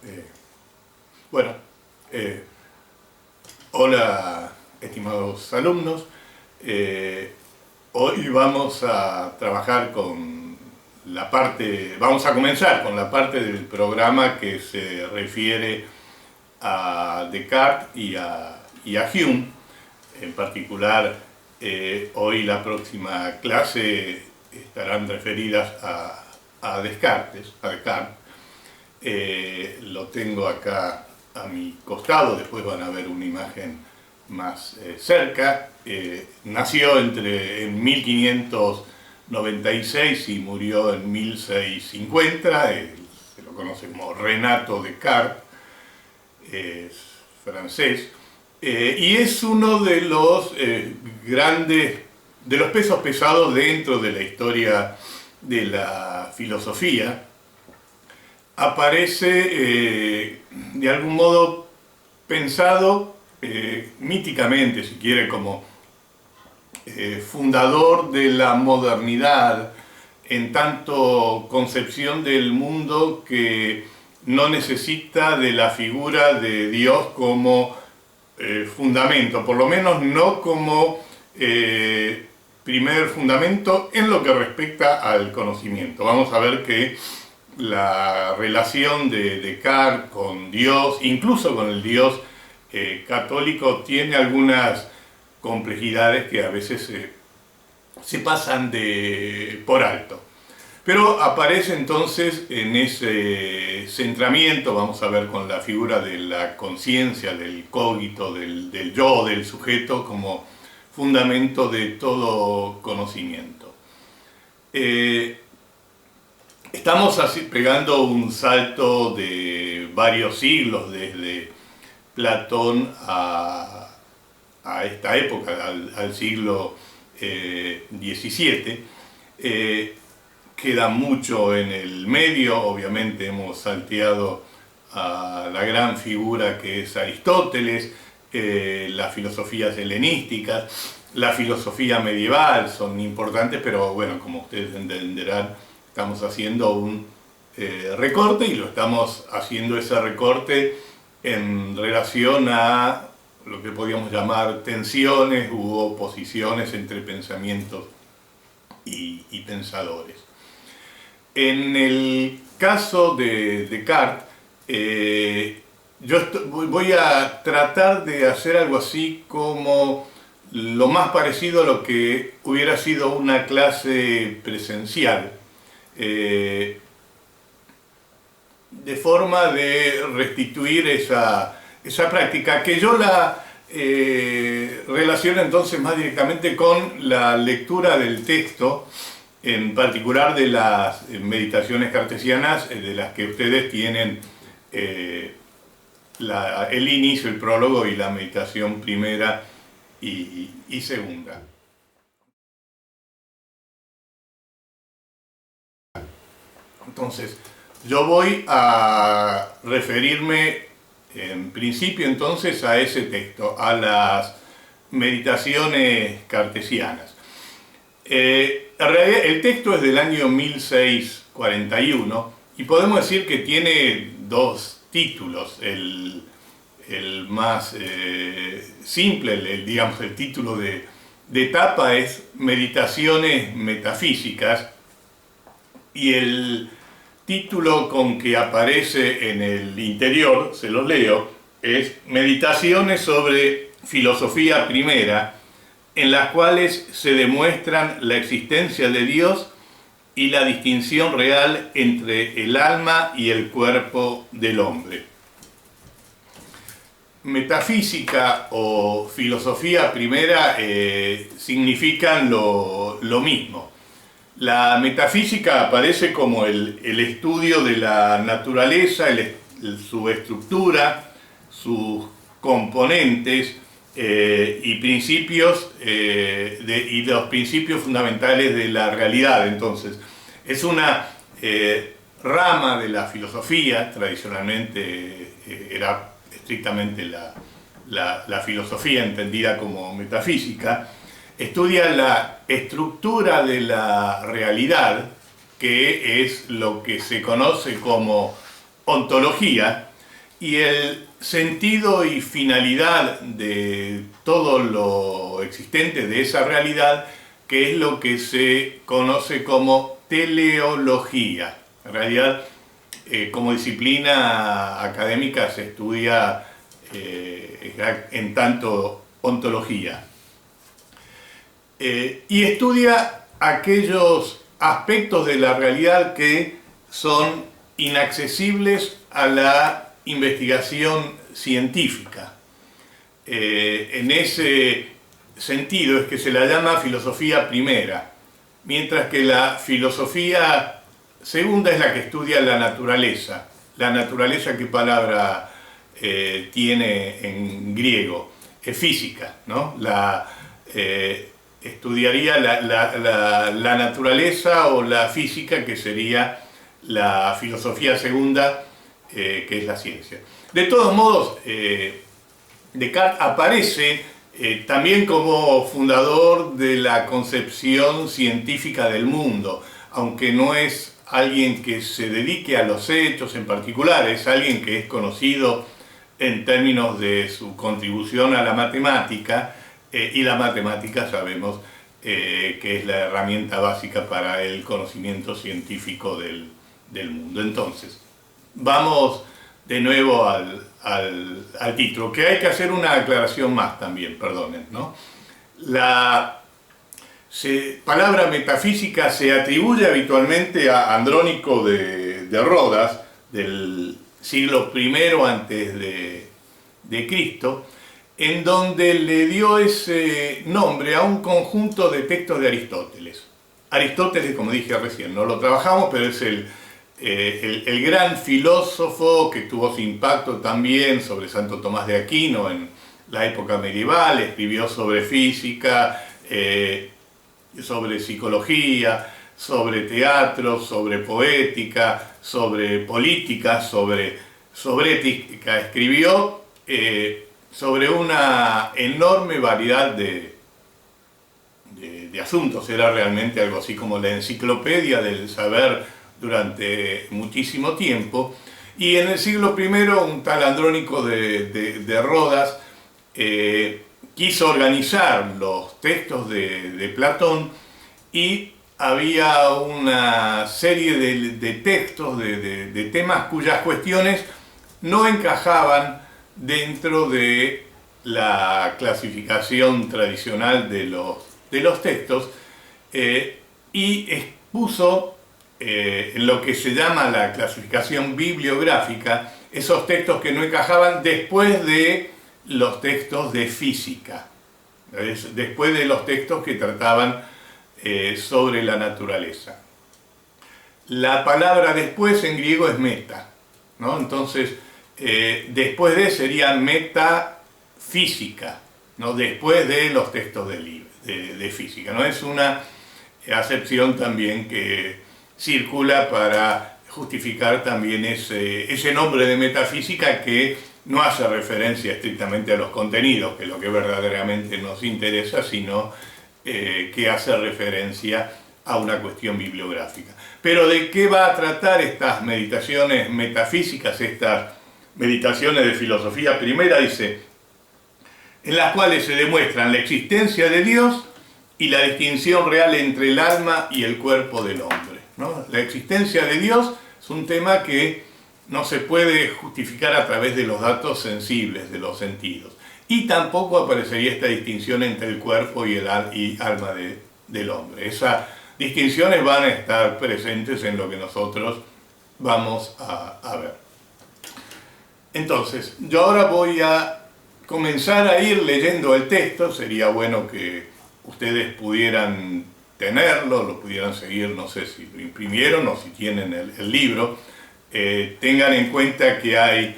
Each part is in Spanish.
Eh, bueno, eh, hola estimados alumnos. Hoy vamos a trabajar con vamos a comenzar con la parte del programa que se refiere a Descartes y a Hume. En particular, hoy la próxima clase estarán referidas a Descartes. Lo tengo acá a mi costado, después van a ver una imagen más cerca. Nació en 1596 y murió en 1650. Se lo conoce como Renato Descartes, es francés, y es uno de los de los pesos pesados dentro de la historia de la filosofía. Aparece de algún modo pensado míticamente, si quiere, como fundador de la modernidad, en tanto concepción del mundo que no necesita de la figura de Dios como fundamento, por lo menos no como primer fundamento en lo que respecta al conocimiento. Vamos a ver que la relación de Descartes con Dios, incluso con el Dios católico, tiene algunas complejidades que a veces se pasan por alto. Pero aparece entonces en ese centramiento, vamos a ver, con la figura de la conciencia, del cogito, del yo, del sujeto, como fundamento de todo conocimiento. Estamos así pegando un salto de varios siglos, desde Platón a esta época, al siglo XVII. Queda mucho en el medio. Obviamente hemos salteado a la gran figura que es Aristóteles, las filosofías helenísticas, la filosofía medieval son importantes, pero bueno, como ustedes entenderán, estamos haciendo un recorte, y lo estamos haciendo ese recorte en relación a lo que podríamos llamar tensiones u oposiciones entre pensamientos y pensadores. En el caso de Descartes, voy a tratar de hacer algo así como lo más parecido a lo que hubiera sido una clase presencial, de forma de restituir esa práctica, que yo la relaciono entonces más directamente con la lectura del texto, en particular de las meditaciones cartesianas, de las que ustedes tienen el inicio, el prólogo y la meditación primera y segunda. Entonces, yo voy a referirme en principio entonces a ese texto, a las meditaciones cartesianas. En realidad el texto es del año 1641 y podemos decir que tiene dos títulos. El más simple, digamos, el título de etapa es Meditaciones Metafísicas, y el título con que aparece en el interior, se los leo, es Meditaciones sobre Filosofía Primera, en las cuales se demuestran la existencia de Dios y la distinción real entre el alma y el cuerpo del hombre. Metafísica o filosofía primera significan lo mismo. La metafísica aparece como el estudio de la naturaleza, su estructura, sus componentes y principios, y los principios fundamentales de la realidad. Entonces, es una rama de la filosofía. Tradicionalmente era estrictamente la filosofía entendida como metafísica. Estudia la estructura de la realidad, que es lo que se conoce como ontología, y el sentido y finalidad de todo lo existente de esa realidad, que es lo que se conoce como teleología. En realidad, como disciplina académica se estudia en tanto ontología. Y estudia aquellos aspectos de la realidad que son inaccesibles a la investigación científica. En ese sentido es que se la llama filosofía primera, mientras que la filosofía segunda es la que estudia la naturaleza. La naturaleza, ¿qué palabra tiene en griego? Es física, ¿no? Estudiaría la naturaleza o la física, que sería la filosofía segunda, que es la ciencia. De todos modos, Descartes aparece también como fundador de la concepción científica del mundo, aunque no es alguien que se dedique a los hechos en particular, es alguien que es conocido en términos de su contribución a la matemática, y la matemática sabemos que es la herramienta básica para el conocimiento científico del mundo. Entonces, vamos de nuevo al título, que hay que hacer una aclaración más también, perdonen, ¿no? La palabra metafísica se atribuye habitualmente a Andrónico de Rodas, del siglo I antes de Cristo, en donde le dio ese nombre a un conjunto de textos de Aristóteles. Aristóteles, como dije recién, no lo trabajamos, pero es el gran filósofo que tuvo su impacto también sobre Santo Tomás de Aquino en la época medieval. Escribió sobre física, sobre psicología, sobre teatro, sobre poética, sobre política, sobre ética. Escribió sobre una enorme variedad de asuntos. Era realmente algo así como la enciclopedia del saber durante muchísimo tiempo. Y en el siglo I, un tal Andrónico de Rodas quiso organizar los textos de Platón, y había una serie de textos, de temas cuyas cuestiones no encajaban dentro de la clasificación tradicional de los textos, y expuso en lo que se llama la clasificación bibliográfica esos textos que no encajaban después de los textos de física, después de los textos que trataban sobre la naturaleza. La palabra después en griego es meta, ¿no? Entonces, después de sería metafísica, ¿no? Después de los textos de física, ¿no? Es una acepción también que circula para justificar también ese nombre de metafísica, que no hace referencia estrictamente a los contenidos, que es lo que verdaderamente nos interesa, sino que hace referencia a una cuestión bibliográfica. Pero ¿de qué va a tratar estas meditaciones metafísicas, estas meditaciones de filosofía primera? Dice, en las cuales se demuestran la existencia de Dios y la distinción real entre el alma y el cuerpo del hombre, ¿no? La existencia de Dios es un tema que no se puede justificar a través de los datos sensibles, de los sentidos. Y tampoco aparecería esta distinción entre el cuerpo y el alma del hombre. Esas distinciones van a estar presentes en lo que nosotros vamos a ver. Entonces, yo ahora voy a comenzar a ir leyendo el texto. Sería bueno que ustedes pudieran tenerlo, lo pudieran seguir, no sé si lo imprimieron o si tienen el libro. Tengan en cuenta que hay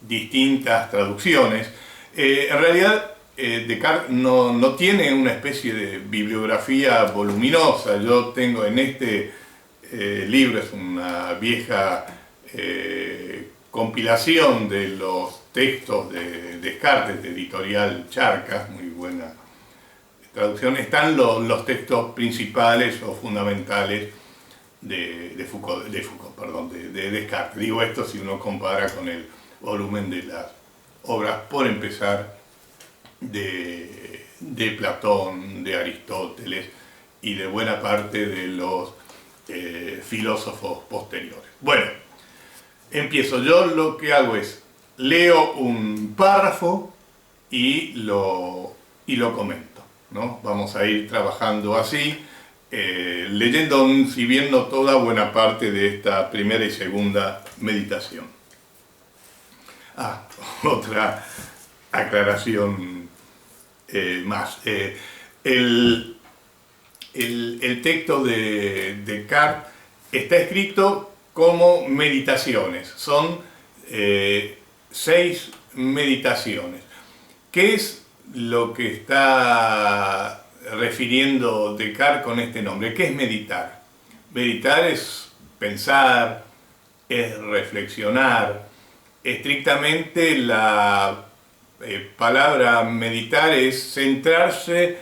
distintas traducciones. En realidad, Descartes no tiene una especie de bibliografía voluminosa. Yo tengo en este libro, es una vieja compilación de los textos de Descartes, de editorial Charcas, muy buena traducción. Están los textos principales o fundamentales de Descartes. Digo esto si uno compara con el volumen de las obras, por empezar, de Platón, de Aristóteles y de buena parte de los filósofos posteriores. Bueno, empiezo. Yo lo que hago es, leo un párrafo y lo comento, ¿no? Vamos a ir trabajando así, leyendo, si bien no toda, buena parte de esta primera y segunda meditación. Otra aclaración más. El texto de Descartes está escrito como meditaciones. Son 6 meditaciones. ¿Qué es lo que está refiriendo Descartes con este nombre? ¿Qué es meditar? Meditar es pensar, es reflexionar. Estrictamente la palabra meditar es centrarse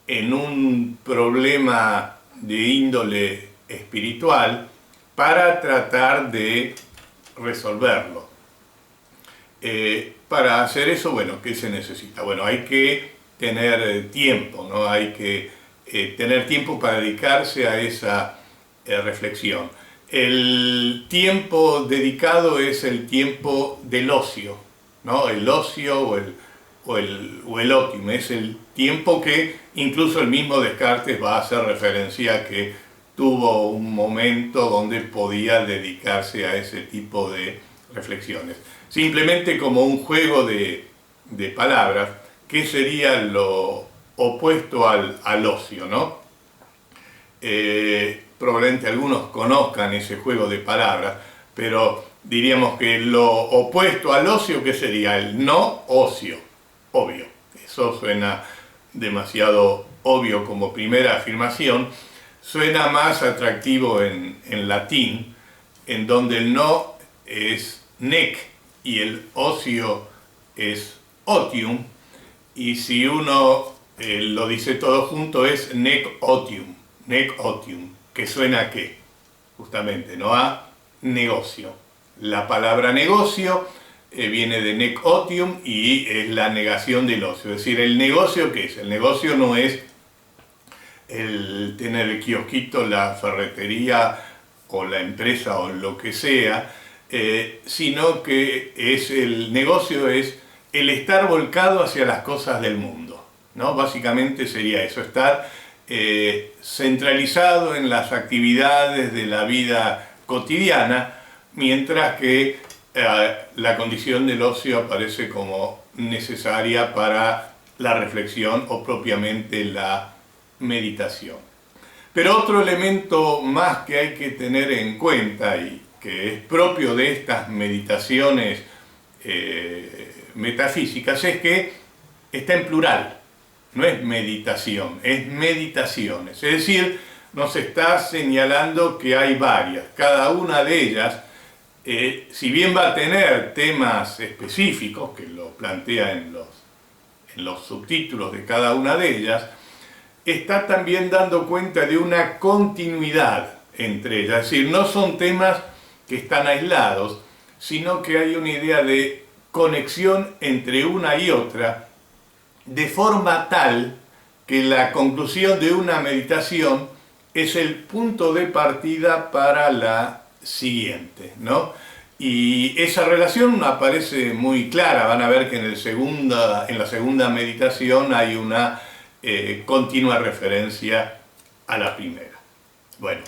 en un problema de índole espiritual para tratar de resolverlo. Para hacer eso, bueno, ¿qué se necesita? Bueno, hay que tener tiempo, ¿no? Hay que tener tiempo para dedicarse a esa reflexión. El tiempo dedicado es el tiempo del ocio, ¿no? El ocio o el otium, es el tiempo que incluso el mismo Descartes va a hacer referencia a que tuvo un momento donde podía dedicarse a ese tipo de reflexiones. Simplemente como un juego de palabras, ¿qué sería lo opuesto al ocio, ¿no? Probablemente algunos conozcan ese juego de palabras, pero diríamos que lo opuesto al ocio, ¿qué sería? El no ocio, obvio. Eso suena demasiado obvio como primera afirmación. Suena más atractivo en latín, en donde el no es nec y el ocio es otium, y si uno lo dice todo junto es nec otium, que suena a qué, justamente, ¿no? A negocio. La palabra negocio viene de nec otium y es la negación del ocio. Es decir, ¿el negocio qué es? El negocio no es el tener el kiosquito, la ferretería o la empresa o lo que sea, sino que el negocio es el estar volcado hacia las cosas del mundo, ¿no? Básicamente sería eso, estar centralizado en las actividades de la vida cotidiana, mientras que la condición del ocio aparece como necesaria para la reflexión o propiamente la meditación. Pero otro elemento más que hay que tener en cuenta y que es propio de estas meditaciones metafísicas es que está en plural. No es meditación, es meditaciones. Es decir, nos está señalando que hay varias. Cada una de ellas, si bien va a tener temas específicos, que lo plantea en los subtítulos de cada una de ellas, está también dando cuenta de una continuidad entre ellas. Es decir, no son temas que están aislados, sino que hay una idea de conexión entre una y otra, de forma tal que la conclusión de una meditación es el punto de partida para la siguiente, ¿no? Y esa relación aparece muy clara. Van a ver que en la segunda meditación hay una continua referencia a la primera. Bueno,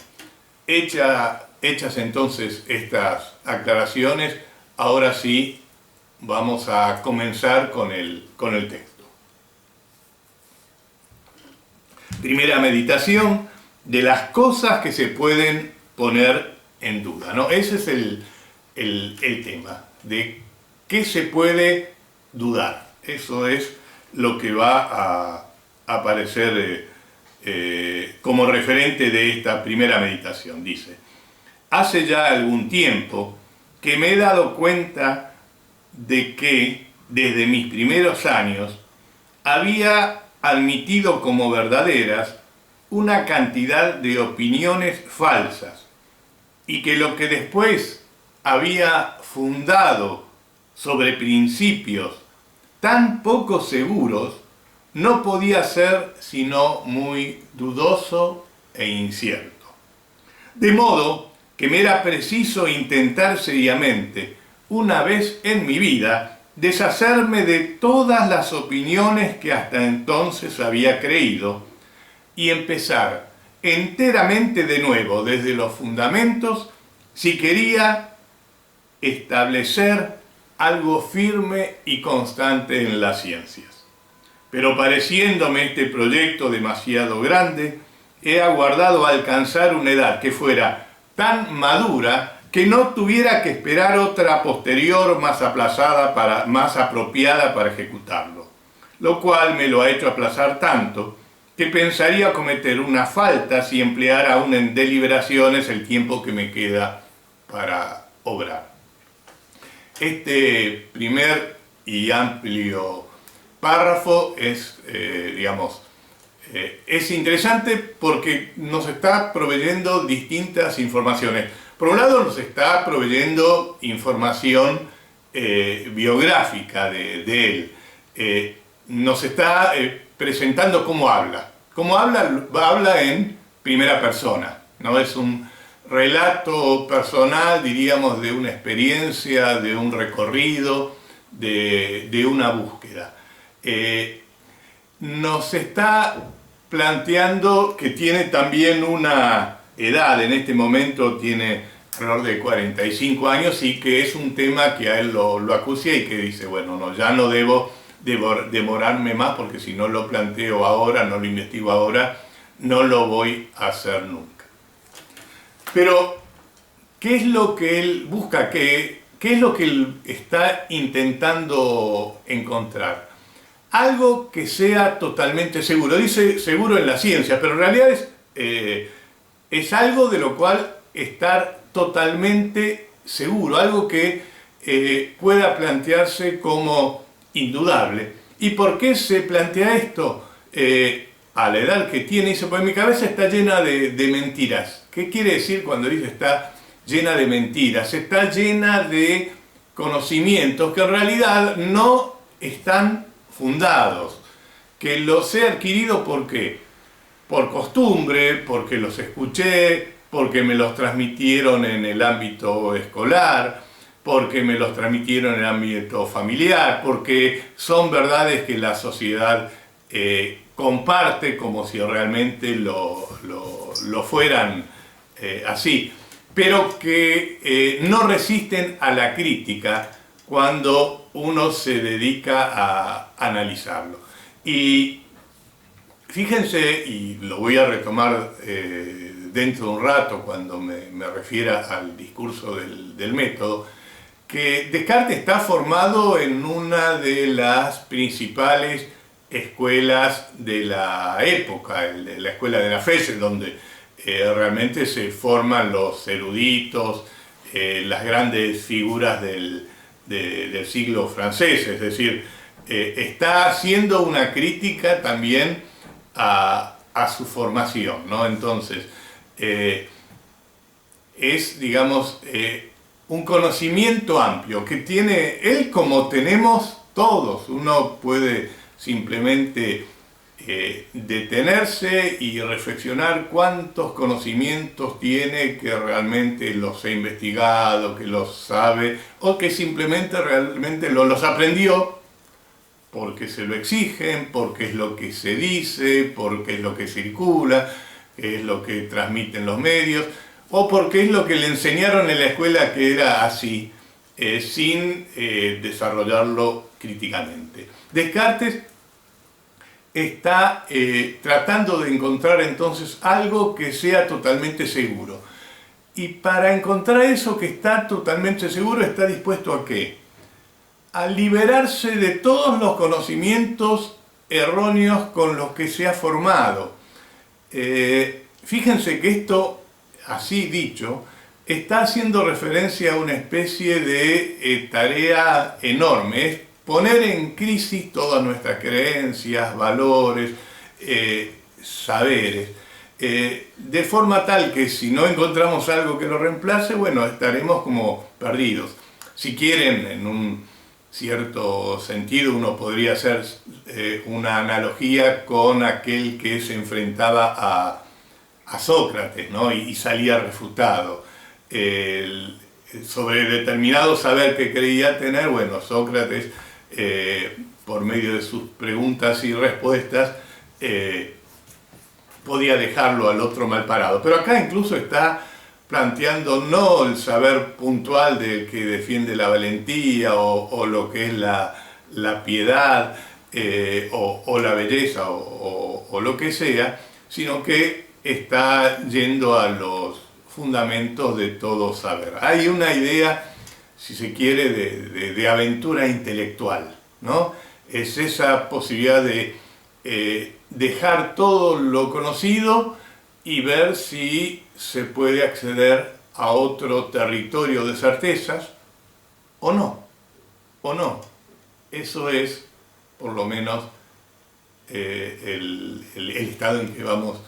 hechas entonces estas aclaraciones, ahora sí vamos a comenzar con el texto. Primera meditación, de las cosas que se pueden poner en duda, ¿no? Ese es el tema, de qué se puede dudar. Eso es lo que va a aparecer como referente de esta primera meditación. Dice: hace ya algún tiempo que me he dado cuenta de que desde mis primeros años había admitido como verdaderas una cantidad de opiniones falsas y que lo que después había fundado sobre principios tan poco seguros no podía ser sino muy dudoso e incierto. De modo que me era preciso intentar seriamente, una vez en mi vida, deshacerme de todas las opiniones que hasta entonces había creído y empezar enteramente de nuevo desde los fundamentos si quería establecer algo firme y constante en las ciencias. Pero pareciéndome este proyecto demasiado grande, he aguardado alcanzar una edad que fuera tan madura que no tuviera que esperar otra posterior más aplazada más apropiada para ejecutarlo, lo cual me lo ha hecho aplazar tanto que pensaría cometer una falta si empleara aún en deliberaciones el tiempo que me queda para obrar. Este primer y amplio párrafo es, es interesante porque nos está proveyendo distintas informaciones. Por un lado nos está proveyendo información biográfica de él. Nos está presentando cómo habla. Cómo habla, habla en primera persona, ¿no? Es un relato personal, diríamos, de una experiencia, de un recorrido, de una búsqueda. Nos está planteando que tiene también una edad, en este momento tiene alrededor de 45 años y que es un tema que a él lo acucia y que dice, bueno, no, ya no debo demorarme más porque si no lo planteo ahora, no lo investigo ahora, no lo voy a hacer nunca. Pero, ¿qué es lo que él busca? ¿Qué es lo que él está intentando encontrar? Algo que sea totalmente seguro. Dice seguro en la ciencia, pero en realidad es algo de lo cual estar totalmente seguro, algo que pueda plantearse como indudable. ¿Y por qué se plantea esto? A la edad que tiene, dice, pues mi cabeza está llena de mentiras. ¿Qué quiere decir cuando dice está llena de mentiras? Está llena de conocimientos que en realidad no están fundados, que los he adquirido ¿por qué? Por costumbre, porque los escuché, porque me los transmitieron en el ámbito escolar, porque me los transmitieron en el ámbito familiar, porque son verdades que la sociedad comparte como si realmente lo fueran así, pero que no resisten a la crítica cuando uno se dedica a analizarlo. Y fíjense, y lo voy a retomar dentro de un rato cuando me refiera al discurso del método, que Descartes está formado en una de las principales escuelas de la época, la escuela de la fe, donde realmente se forman los eruditos, las grandes figuras del siglo francés, es decir, está haciendo una crítica también a su formación, ¿no? Entonces, es, digamos, un conocimiento amplio que tiene él como tenemos todos. Uno puede simplemente detenerse y reflexionar cuántos conocimientos tiene que realmente los ha investigado, que los sabe, o que simplemente realmente los aprendió porque se lo exigen, porque es lo que se dice, porque es lo que circula, es lo que transmiten los medios, o porque es lo que le enseñaron en la escuela que era así, sin desarrollarlo críticamente. Descartes está tratando de encontrar entonces algo que sea totalmente seguro. Y para encontrar eso que está totalmente seguro, está dispuesto ¿a qué? A liberarse de todos los conocimientos erróneos con los que se ha formado. Fíjense que esto, así dicho, está haciendo referencia a una especie de tarea enorme. Es poner en crisis todas nuestras creencias, valores, saberes. de forma tal que si no encontramos algo que lo reemplace, bueno, estaremos como perdidos. Si quieren, en un cierto sentido, uno podría hacer una analogía con aquel que se enfrentaba a Sócrates, ¿no? y salía refutado. Sobre determinado saber que creía tener, bueno, Sócrates, por medio de sus preguntas y respuestas, podía dejarlo al otro mal parado. Pero acá incluso está planteando no el saber puntual del que defiende la valentía o lo que es la piedad o la belleza o lo que sea, sino que está yendo a los fundamentos de todo saber. Hay una idea, si se quiere, de aventura intelectual, ¿no? Es esa posibilidad de dejar todo lo conocido y ver si se puede acceder a otro territorio de certezas o no. Eso es, por lo menos, el estado en que vamos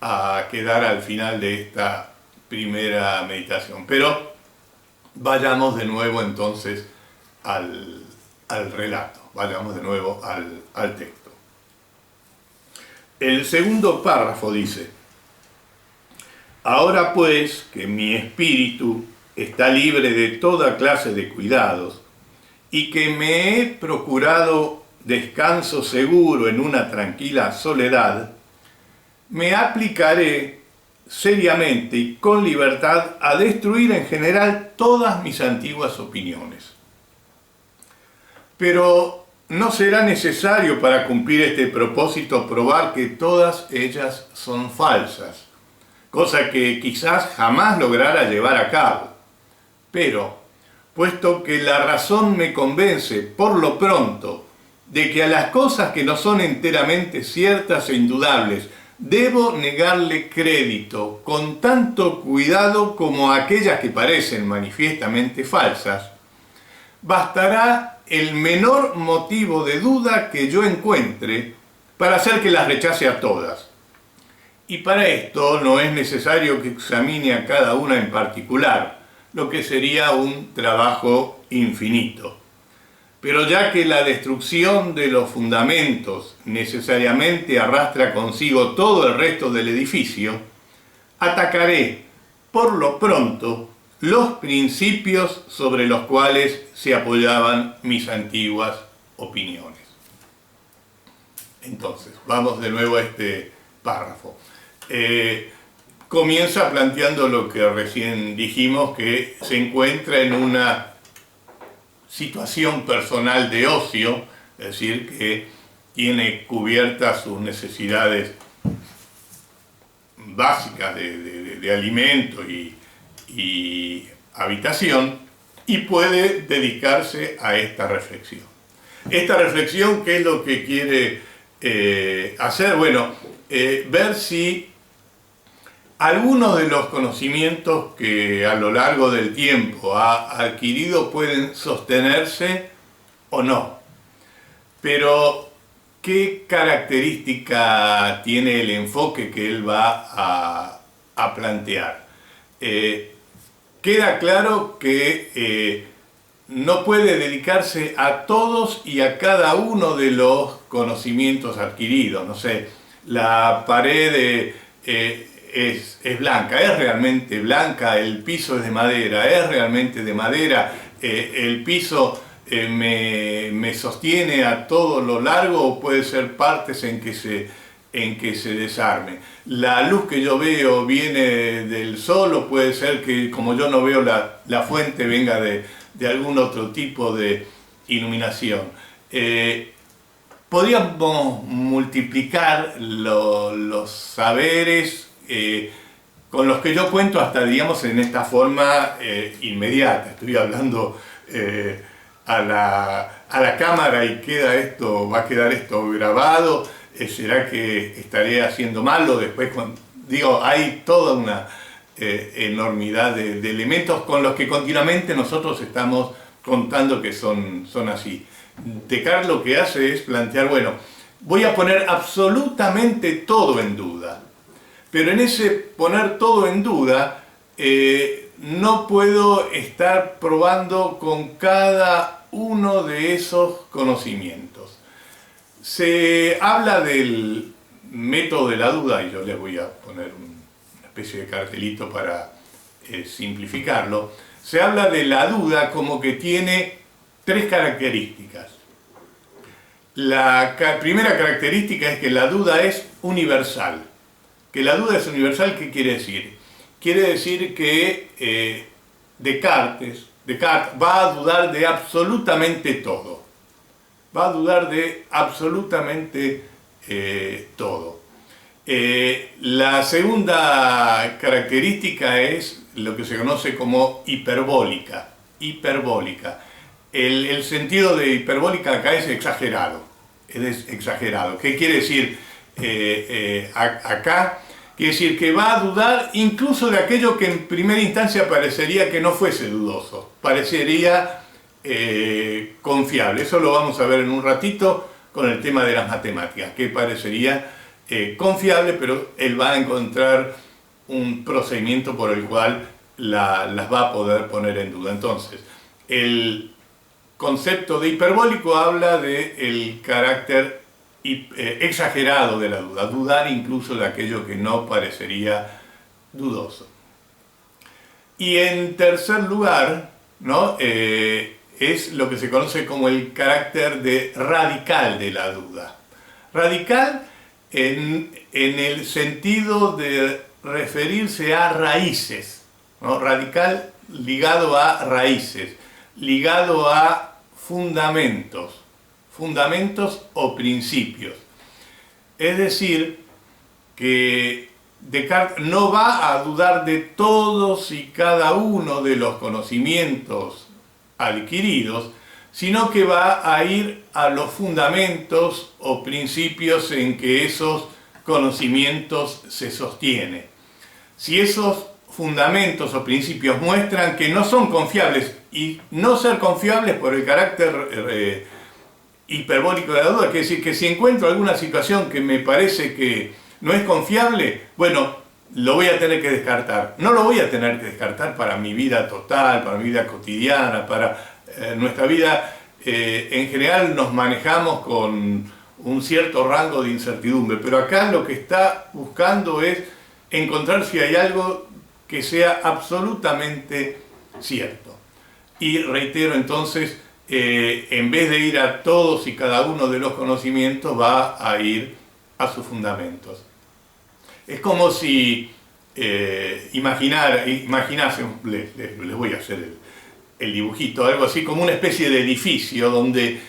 a quedar al final de esta primera meditación. Pero vayamos de nuevo entonces al relato, vayamos de nuevo al texto. El segundo párrafo dice: ahora pues que mi espíritu está libre de toda clase de cuidados y que me he procurado descanso seguro en una tranquila soledad, me aplicaré seriamente y con libertad a destruir en general todas mis antiguas opiniones. Pero no será necesario para cumplir este propósito probar que todas ellas son falsas, cosa que quizás jamás lograra llevar a cabo. Pero, puesto que la razón me convence por lo pronto de que a las cosas que no son enteramente ciertas e indudables debo negarle crédito con tanto cuidado como a aquellas que parecen manifiestamente falsas, bastará el menor motivo de duda que yo encuentre para hacer que las rechace a todas. Y para esto no es necesario que examine a cada una en particular, lo que sería un trabajo infinito. Pero ya que la destrucción de los fundamentos necesariamente arrastra consigo todo el resto del edificio, atacaré, por lo pronto, los principios sobre los cuales se apoyaban mis antiguas opiniones. Entonces, vamos de nuevo a este párrafo. Comienza planteando lo que recién dijimos, que se encuentra en una situación personal de ocio, es decir, que tiene cubiertas sus necesidades básicas de alimento y habitación, y puede dedicarse a esta reflexión. Esta reflexión, ¿qué es lo que quiere hacer? Bueno, ver si algunos de los conocimientos que a lo largo del tiempo ha adquirido pueden sostenerse o no. Pero, ¿qué característica tiene el enfoque que él va a plantear? Queda claro que no puede dedicarse a todos y a cada uno de los conocimientos adquiridos. No sé, la pared es blanca, es realmente blanca, el piso es de madera, es realmente de madera, el piso me sostiene a todo lo largo o puede ser partes en que se desarme. La luz que yo veo viene del sol o puede ser que, como yo no veo la fuente, venga de algún otro tipo de iluminación. Podríamos multiplicar los saberes con los que yo cuento hasta, digamos, en esta forma inmediata. Estoy hablando a la cámara y va a quedar esto grabado. ¿Será que estaré haciendo mal? O después, digo, hay toda una enormidad de elementos con los que continuamente nosotros estamos contando que son así. Descartes lo que hace es plantear, bueno, voy a poner absolutamente todo en duda, Pero en ese poner todo en duda, no puedo estar probando con cada uno de esos conocimientos. Se habla del método de la duda, y yo les voy a poner una especie de cartelito para simplificarlo. Se habla de la duda como que tiene tres características. La primera característica es que la duda es universal. Que la duda es universal, ¿qué quiere decir? Quiere decir que Descartes va a dudar de absolutamente todo. Va a dudar de absolutamente todo. La segunda característica es lo que se conoce como hiperbólica. Hiperbólica. El sentido de hiperbólica acá es exagerado. Es exagerado. ¿Qué quiere decir acá? Quiere decir que va a dudar incluso de aquello que en primera instancia parecería que no fuese dudoso. Parecería confiable. Eso lo vamos a ver en un ratito con el tema de las matemáticas, que parecería confiable, pero él va a encontrar un procedimiento por el cual las va a poder poner en duda. Entonces, el concepto de hiperbólico habla del carácter exagerado de la duda, dudar incluso de aquello que no parecería dudoso. Y en tercer lugar, ¿no? Es lo que se conoce como el carácter radical de la duda. Radical en el sentido de referirse a raíces, ¿no? Radical ligado a raíces, ligado a fundamentos o principios. Es decir, que Descartes no va a dudar de todos y cada uno de los conocimientos adquiridos, sino que va a ir a los fundamentos o principios en que esos conocimientos se sostienen. Si esos fundamentos o principios muestran que no son confiables, y no ser confiables por el carácter hiperbólico de la duda, quiere decir que si encuentro alguna situación que me parece que no es confiable, bueno, lo voy a tener que descartar. No lo voy a tener que descartar para mi vida total, para mi vida cotidiana, para nuestra vida. En general nos manejamos con un cierto rango de incertidumbre, pero acá lo que está buscando es encontrar si hay algo que sea absolutamente cierto. Y reitero entonces, en vez de ir a todos y cada uno de los conocimientos, va a ir a sus fundamentos. Es como si imaginásemos, les voy a hacer el dibujito, algo así como una especie de edificio donde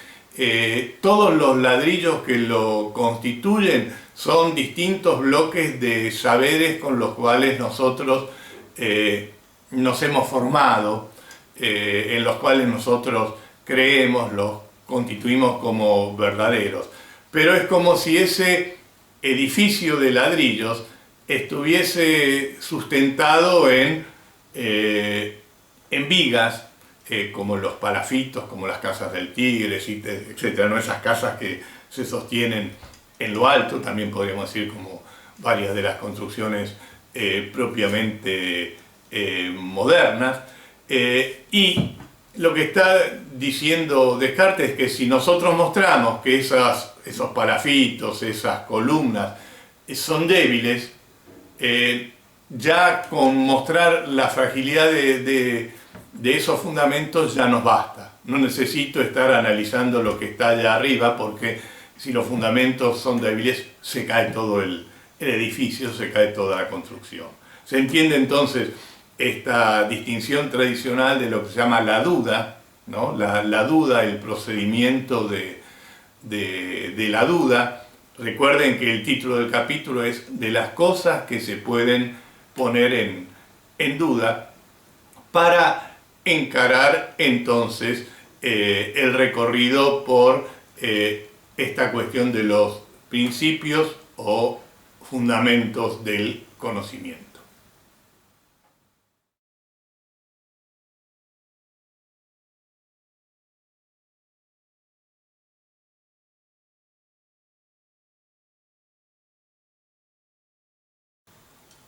todos los ladrillos que lo constituyen son distintos bloques de saberes con los cuales nosotros nos hemos formado, en los cuales nosotros creemos, los constituimos como verdaderos. Pero es como si ese edificio de ladrillos estuviese sustentado en vigas, como los palafitos, como las casas del tigre, etc. ¿No? Esas casas que se sostienen en lo alto, también podríamos decir como varias de las construcciones propiamente modernas. Y lo que está diciendo Descartes es que si nosotros mostramos que esos palafitos, esas columnas son débiles, ya con mostrar la fragilidad de esos fundamentos ya nos basta. No necesito estar analizando lo que está allá arriba, porque si los fundamentos son débiles, se cae todo el edificio, se cae toda la construcción. Se entiende entonces esta distinción tradicional de lo que se llama la duda, ¿no? La duda, el procedimiento de la duda. Recuerden que el título del capítulo es de las cosas que se pueden poner en duda, para encarar entonces el recorrido por esta cuestión de los principios o fundamentos del conocimiento.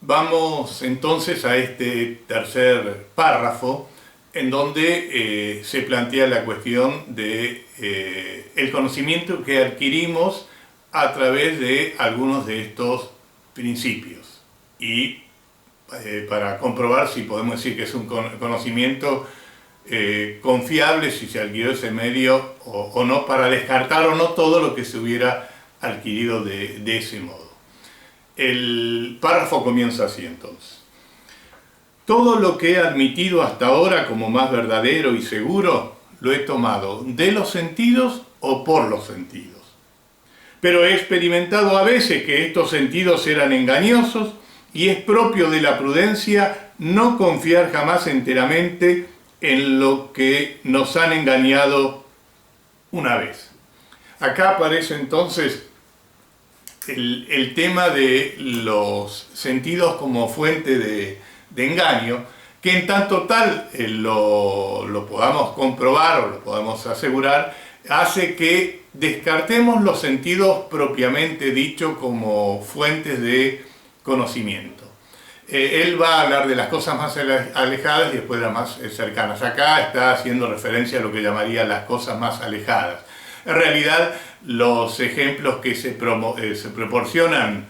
Vamos entonces a este tercer párrafo en donde se plantea la cuestión de el conocimiento que adquirimos a través de algunos de estos principios y para comprobar si podemos decir que es un conocimiento confiable, si se adquirió ese medio o no, para descartar o no todo lo que se hubiera adquirido de ese modo. El párrafo comienza así entonces. Todo lo que he admitido hasta ahora como más verdadero y seguro, lo he tomado de los sentidos o por los sentidos. Pero he experimentado a veces que estos sentidos eran engañosos y es propio de la prudencia no confiar jamás enteramente en lo que nos han engañado una vez. Acá aparece entonces el tema de los sentidos como fuente de engaño, que en tanto tal lo podamos comprobar o lo podamos asegurar, hace que descartemos los sentidos propiamente dicho como fuentes de conocimiento. Él va a hablar de las cosas más alejadas y después de las más cercanas. Acá está haciendo referencia a lo que llamaría las cosas más alejadas. En realidad, los ejemplos que se proporcionan,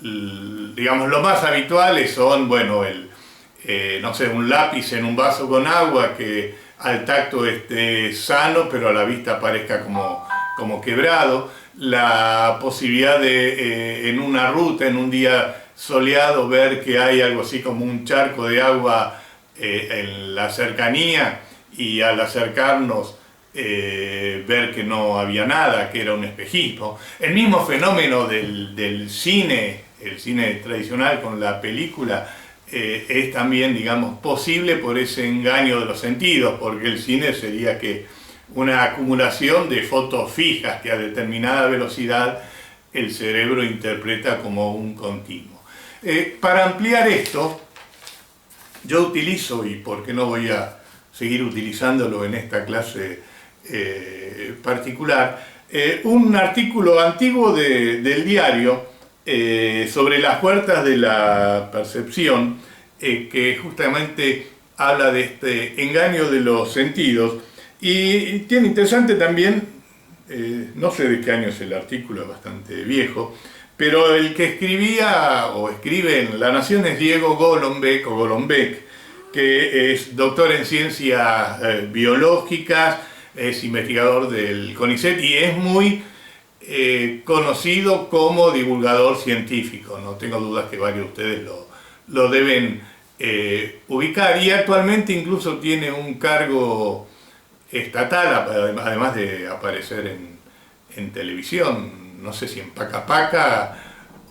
digamos, los más habituales son, bueno, no sé, un lápiz en un vaso con agua que al tacto esté sano, pero a la vista parezca como quebrado. La posibilidad de, en una ruta, en un día soleado, ver que hay algo así como un charco de agua en la cercanía y al acercarnos ver que no había nada, que era un espejismo. El mismo fenómeno del cine, el cine tradicional con la película, es también, digamos, posible por ese engaño de los sentidos, porque el cine sería que una acumulación de fotos fijas que a determinada velocidad el cerebro interpreta como un continuo. Para ampliar esto, yo utilizo, y por qué no voy a seguir utilizándolo en esta clase particular, un artículo antiguo del diario sobre las puertas de la percepción, que justamente habla de este engaño de los sentidos, y tiene interesante también, no sé de qué año es el artículo, es bastante viejo, pero el que escribía o escribe en La Nación es Diego Golombek, que es doctor en ciencias biológicas, es investigador del CONICET y es muy conocido como divulgador científico. No tengo dudas que varios de ustedes lo deben ubicar, y actualmente incluso tiene un cargo estatal, además de aparecer en televisión, no sé si en Paca Paca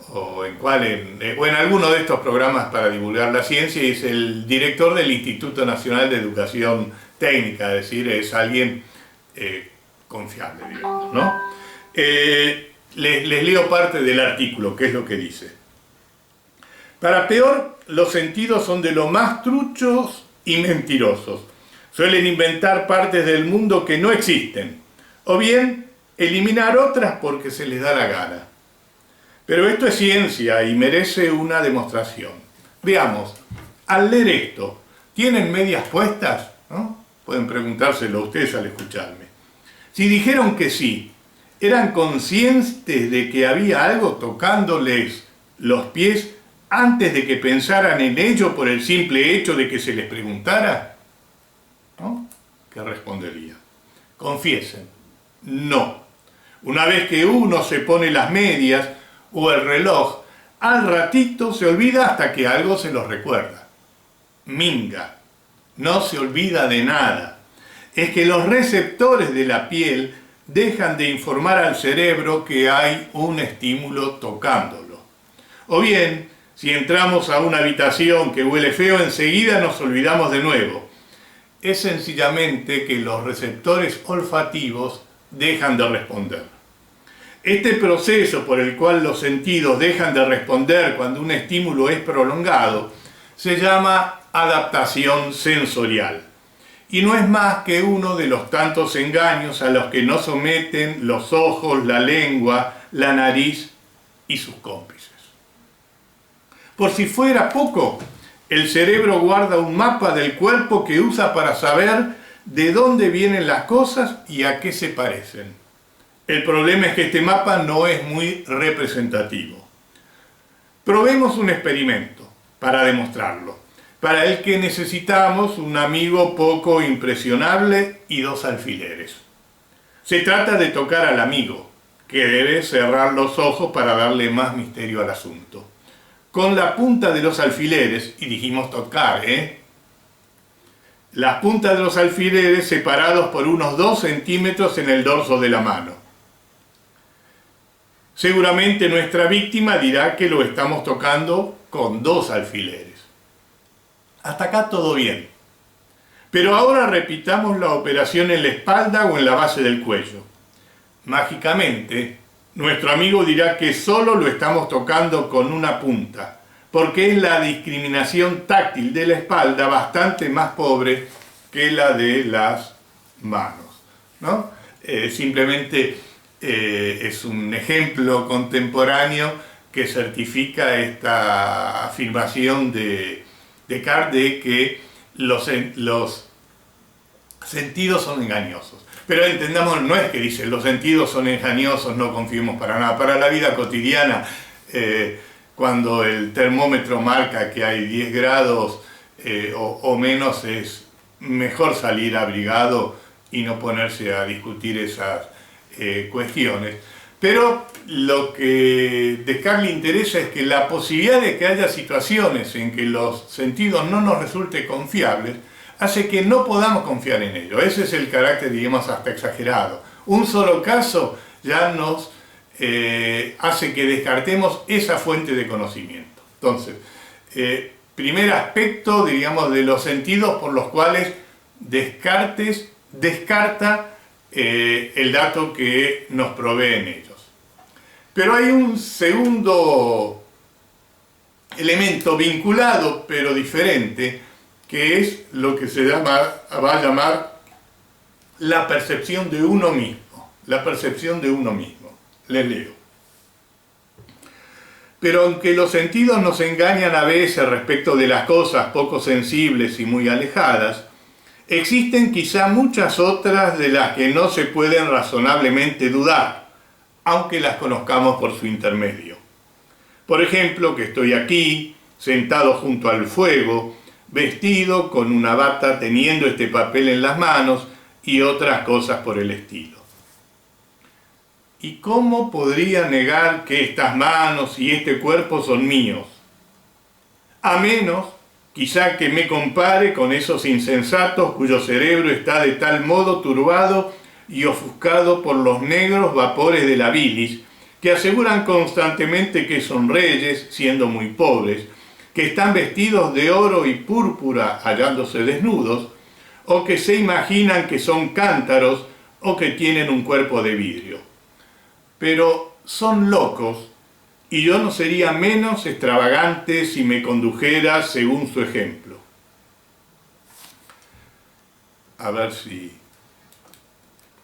o en alguno de estos programas para divulgar la ciencia, y es el director del Instituto Nacional de Educación Técnica, es decir, es alguien confiable, digamos, ¿no? Les leo parte del artículo, que es lo que dice. Para peor, los sentidos son de lo más truchos y mentirosos. Suelen inventar partes del mundo que no existen, o bien eliminar otras porque se les da la gana. Pero esto es ciencia y merece una demostración. Veamos, al leer esto, ¿tienen medias puestas? ¿No? Pueden preguntárselo ustedes al escucharme. Si dijeron que sí, ¿eran conscientes de que había algo tocándoles los pies antes de que pensaran en ello por el simple hecho de que se les preguntara? ¿No? ¿Qué respondería? Confiesen, no. Una vez que uno se pone las medias o el reloj, al ratito se olvida hasta que algo se los recuerda. Minga, no se olvida de nada. Es que los receptores de la piel dejan de informar al cerebro que hay un estímulo tocándolo. O bien, si entramos a una habitación que huele feo, enseguida nos olvidamos de nuevo. Es sencillamente que los receptores olfativos dejan de responder. Este proceso por el cual los sentidos dejan de responder cuando un estímulo es prolongado se llama adaptación sensorial. Y no es más que uno de los tantos engaños a los que nos someten los ojos, la lengua, la nariz y sus cómplices. Por si fuera poco, el cerebro guarda un mapa del cuerpo que usa para saber de dónde vienen las cosas y a qué se parecen. El problema es que este mapa no es muy representativo. Probemos un experimento para demostrarlo, para el que necesitamos un amigo poco impresionable y 2 alfileres. Se trata de tocar al amigo, que debe cerrar los ojos para darle más misterio al asunto. Con la punta de los alfileres, y dijimos tocar, las puntas de los alfileres separados por unos 2 centímetros en el dorso de la mano. Seguramente nuestra víctima dirá que lo estamos tocando con 2 alfileres. Hasta acá todo bien. Pero ahora repitamos la operación en la espalda o en la base del cuello. Mágicamente, nuestro amigo dirá que solo lo estamos tocando con una punta, porque es la discriminación táctil de la espalda bastante más pobre que la de las manos, ¿no? Simplemente es un ejemplo contemporáneo que certifica esta afirmación de Descartes de que los sentidos son engañosos. Pero entendamos, no es que dice los sentidos son engañosos, no confiemos para nada. Para la vida cotidiana, cuando el termómetro marca que hay 10 grados o menos, es mejor salir abrigado y no ponerse a discutir esas cuestiones. Pero lo que Descartes le interesa es que la posibilidad de que haya situaciones en que los sentidos no nos resulten confiables hace que no podamos confiar en ello. Ese es el carácter, digamos, hasta exagerado. Un solo caso ya nos hace que descartemos esa fuente de conocimiento. Entonces, primer aspecto, digamos, de los sentidos por los cuales Descartes descarta el dato que nos proveen ellos. Pero hay un segundo elemento vinculado pero diferente, que es lo que se va a llamar la percepción de uno mismo. La percepción de uno mismo. Les leo. Pero aunque los sentidos nos engañan a veces respecto de las cosas poco sensibles y muy alejadas, existen quizá muchas otras de las que no se pueden razonablemente dudar, aunque las conozcamos por su intermedio. Por ejemplo, que estoy aquí, sentado junto al fuego, vestido con una bata, teniendo este papel en las manos y otras cosas por el estilo. ¿Y cómo podría negar que estas manos y este cuerpo son míos? A menos, quizá, que me compare con esos insensatos cuyo cerebro está de tal modo turbado y ofuscado por los negros vapores de la bilis, que aseguran constantemente que son reyes, siendo muy pobres, que están vestidos de oro y púrpura hallándose desnudos, o que se imaginan que son cántaros o que tienen un cuerpo de vidrio. Pero son locos, y yo no sería menos extravagante si me condujera según su ejemplo. A ver si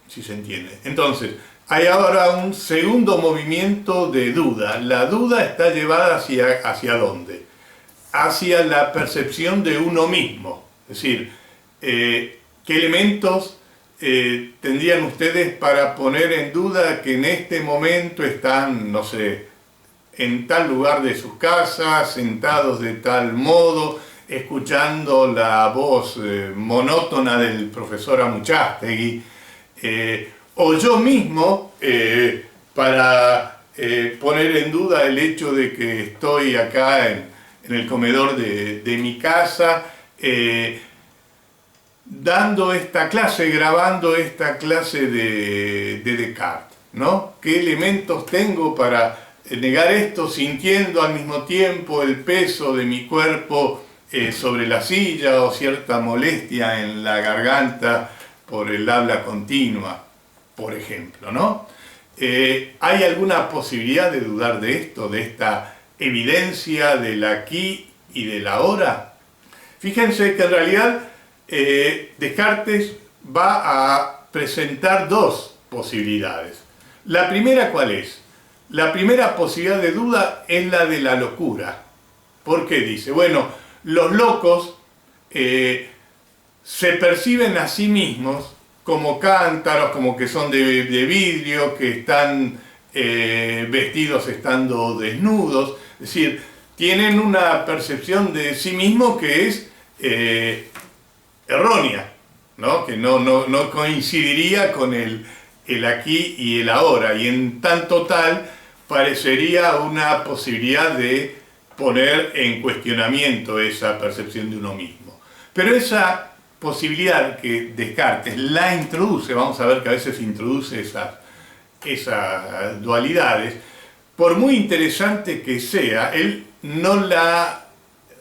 se entiende. Entonces, hay ahora un segundo movimiento de duda. La duda está llevada ¿hacia dónde? Hacia la percepción de uno mismo. Es decir, ¿qué elementos tendrían ustedes para poner en duda que en este momento están, no sé, en tal lugar de sus casas, sentados de tal modo, escuchando la voz monótona del profesor Amuchastegui, o yo mismo, para poner en duda el hecho de que estoy acá en el comedor de mi casa, dando esta clase, grabando esta clase de Descartes, ¿no? ¿Qué elementos tengo para negar esto, sintiendo al mismo tiempo el peso de mi cuerpo sobre la silla o cierta molestia en la garganta por el habla continua, por ejemplo, ¿no? ¿Hay alguna posibilidad de dudar de esto, de esta evidencia del aquí y del ahora? Fíjense que en realidad Descartes va a presentar 2 posibilidades. La primera, ¿cuál es? La primera posibilidad de duda es la de la locura. ¿Por qué dice? Bueno, los locos se perciben a sí mismos como cántaros, como que son de vidrio, que están vestidos estando desnudos, es decir, tienen una percepción de sí mismo que es errónea, ¿no? Que no coincidiría con el aquí y el ahora, y en tanto tal parecería una posibilidad de poner en cuestionamiento esa percepción de uno mismo. Pero esa posibilidad que Descartes la introduce, vamos a ver que a veces introduce esas dualidades, por muy interesante que sea, él no la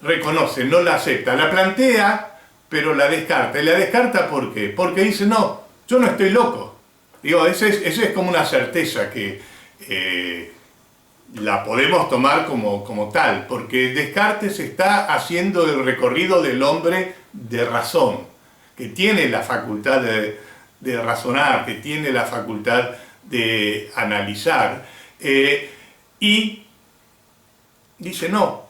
reconoce, no la acepta, la plantea, pero la descarta. ¿Y la descarta por qué? Porque dice, no, yo no estoy loco. Digo, esa es como una certeza que la podemos tomar como tal, porque Descartes está haciendo el recorrido del hombre de razón, que tiene la facultad de razonar, que tiene la facultad de analizar, y dice, no,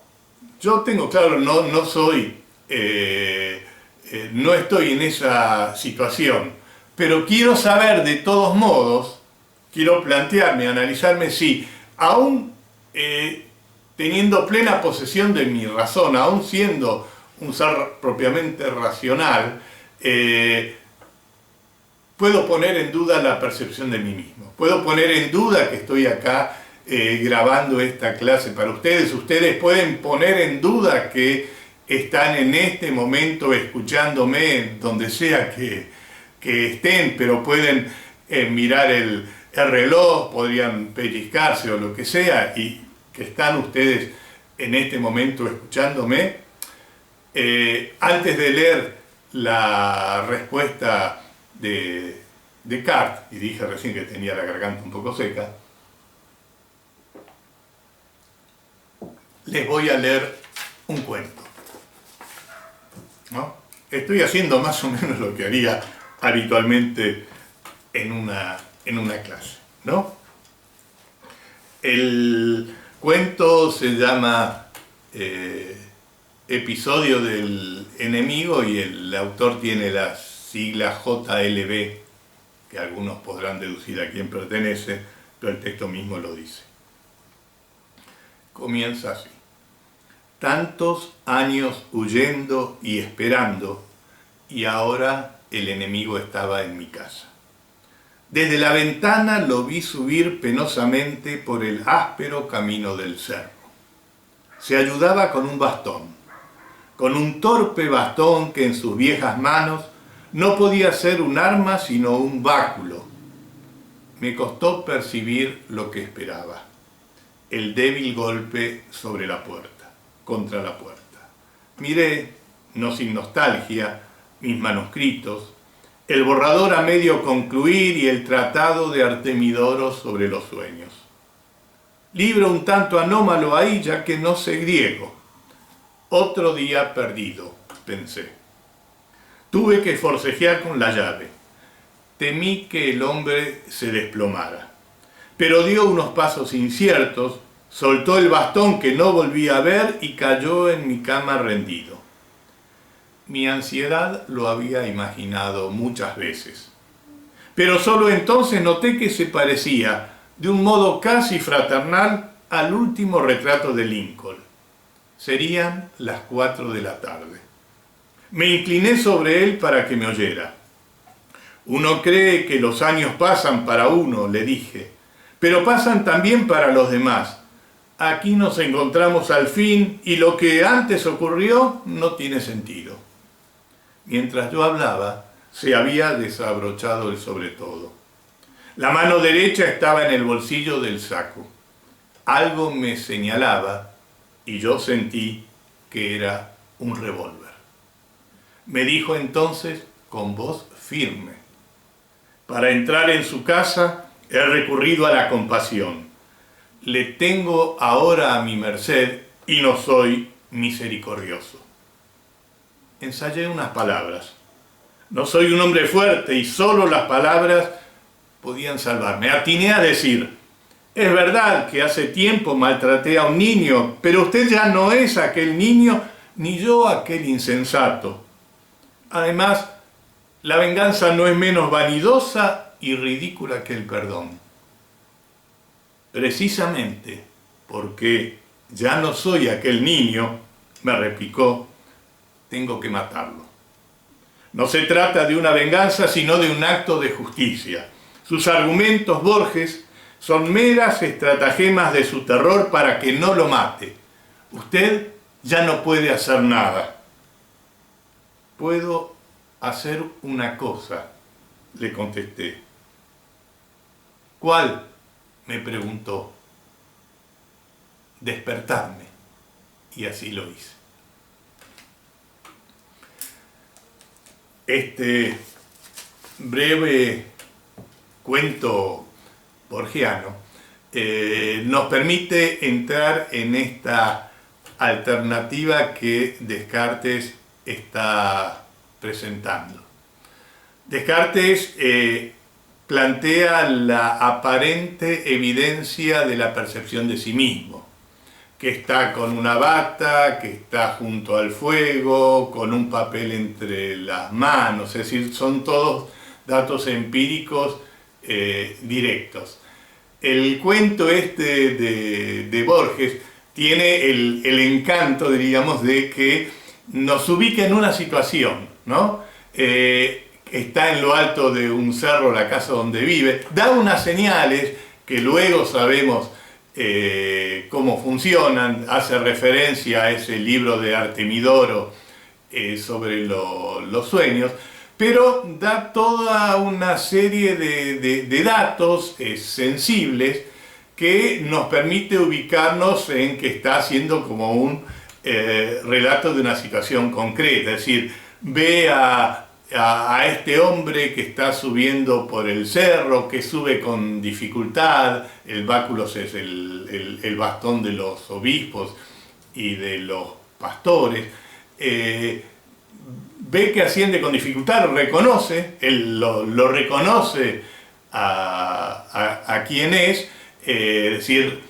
yo tengo claro, no soy, no estoy en esa situación, pero quiero saber de todos modos, quiero plantearme, analizarme si, aún teniendo plena posesión de mi razón, aún siendo un ser propiamente racional, puedo poner en duda la percepción de mí mismo. Puedo poner en duda que estoy acá grabando esta clase para ustedes. Ustedes pueden poner en duda que están en este momento escuchándome donde sea que estén, pero pueden mirar el reloj, podrían pellizcarse o lo que sea, y que están ustedes en este momento escuchándome. Antes de leer la respuesta de Descartes, y dije recién que tenía la garganta un poco seca, les voy a leer un cuento, ¿no? Estoy haciendo más o menos lo que haría habitualmente en una clase, ¿no? El cuento se llama Episodio del enemigo, y el autor tiene la sigla JLB, que algunos podrán deducir a quién pertenece, pero el texto mismo lo dice. Comienza así. Tantos años huyendo y esperando, y ahora el enemigo estaba en mi casa. Desde la ventana lo vi subir penosamente por el áspero camino del cerro. Se ayudaba con un bastón, con un torpe bastón que en sus viejas manos no podía ser un arma sino un báculo. Me costó percibir lo que esperaba, el débil golpe sobre la puerta, contra la puerta. Miré, no sin nostalgia, mis manuscritos, el borrador a medio concluir y el tratado de Artemidoro sobre los sueños. Libro un tanto anómalo ahí, ya que no sé griego. Otro día perdido, pensé. Tuve que forcejear con la llave. Temí que el hombre se desplomara. Pero dio unos pasos inciertos, soltó el bastón que no volví a ver y cayó en mi cama rendido. Mi ansiedad lo había imaginado muchas veces. Pero solo entonces noté que se parecía, de un modo casi fraternal, al último retrato de Lincoln. Serían las 4 de la tarde. Me incliné sobre él para que me oyera. Uno cree que los años pasan para uno, le dije, pero pasan también para los demás. Aquí nos encontramos al fin y lo que antes ocurrió no tiene sentido. Mientras yo hablaba, se había desabrochado el sobretodo. La mano derecha estaba en el bolsillo del saco. Algo me señalaba y yo sentí que era un revólver. Me dijo entonces con voz firme: para entrar en su casa he recurrido a la compasión. Le tengo ahora a mi merced y no soy misericordioso. Ensayé unas palabras. No soy un hombre fuerte y solo las palabras podían salvarme. Atiné a decir: Es verdad que hace tiempo maltraté a un niño, pero usted ya no es aquel niño, ni yo aquel insensato. Además, la venganza no es menos vanidosa y ridícula que el perdón. Precisamente porque ya no soy aquel niño, me replicó, tengo que matarlo. No se trata de una venganza, sino de un acto de justicia. Sus argumentos, Borges, son meras estratagemas de su terror para que no lo mate. Usted ya no puede hacer nada. Puedo hacer una cosa, le contesté. ¿Cuál?, me preguntó. Despertarme. Y así lo hice. Este breve cuento borgiano nos permite entrar en esta alternativa que Descartes está presentando. Descartes plantea la aparente evidencia de la percepción de sí mismo, que está con una bata, que está junto al fuego, con un papel entre las manos, es decir, son todos datos empíricos directos. El cuento este de Borges tiene el encanto, diríamos, de que nos ubica en una situación, ¿no? Está en lo alto de un cerro la casa donde vive, da unas señales que luego sabemos cómo funcionan, hace referencia a ese libro de Artemidoro sobre los sueños, pero da toda una serie de datos sensibles que nos permite ubicarnos en que está haciendo como un relato de una situación concreta, es decir, ve a este hombre que está subiendo por el cerro, que sube con dificultad, el báculos es el bastón de los obispos y de los pastores, ve que asciende con dificultad, reconoce, él lo reconoce a quién es decir,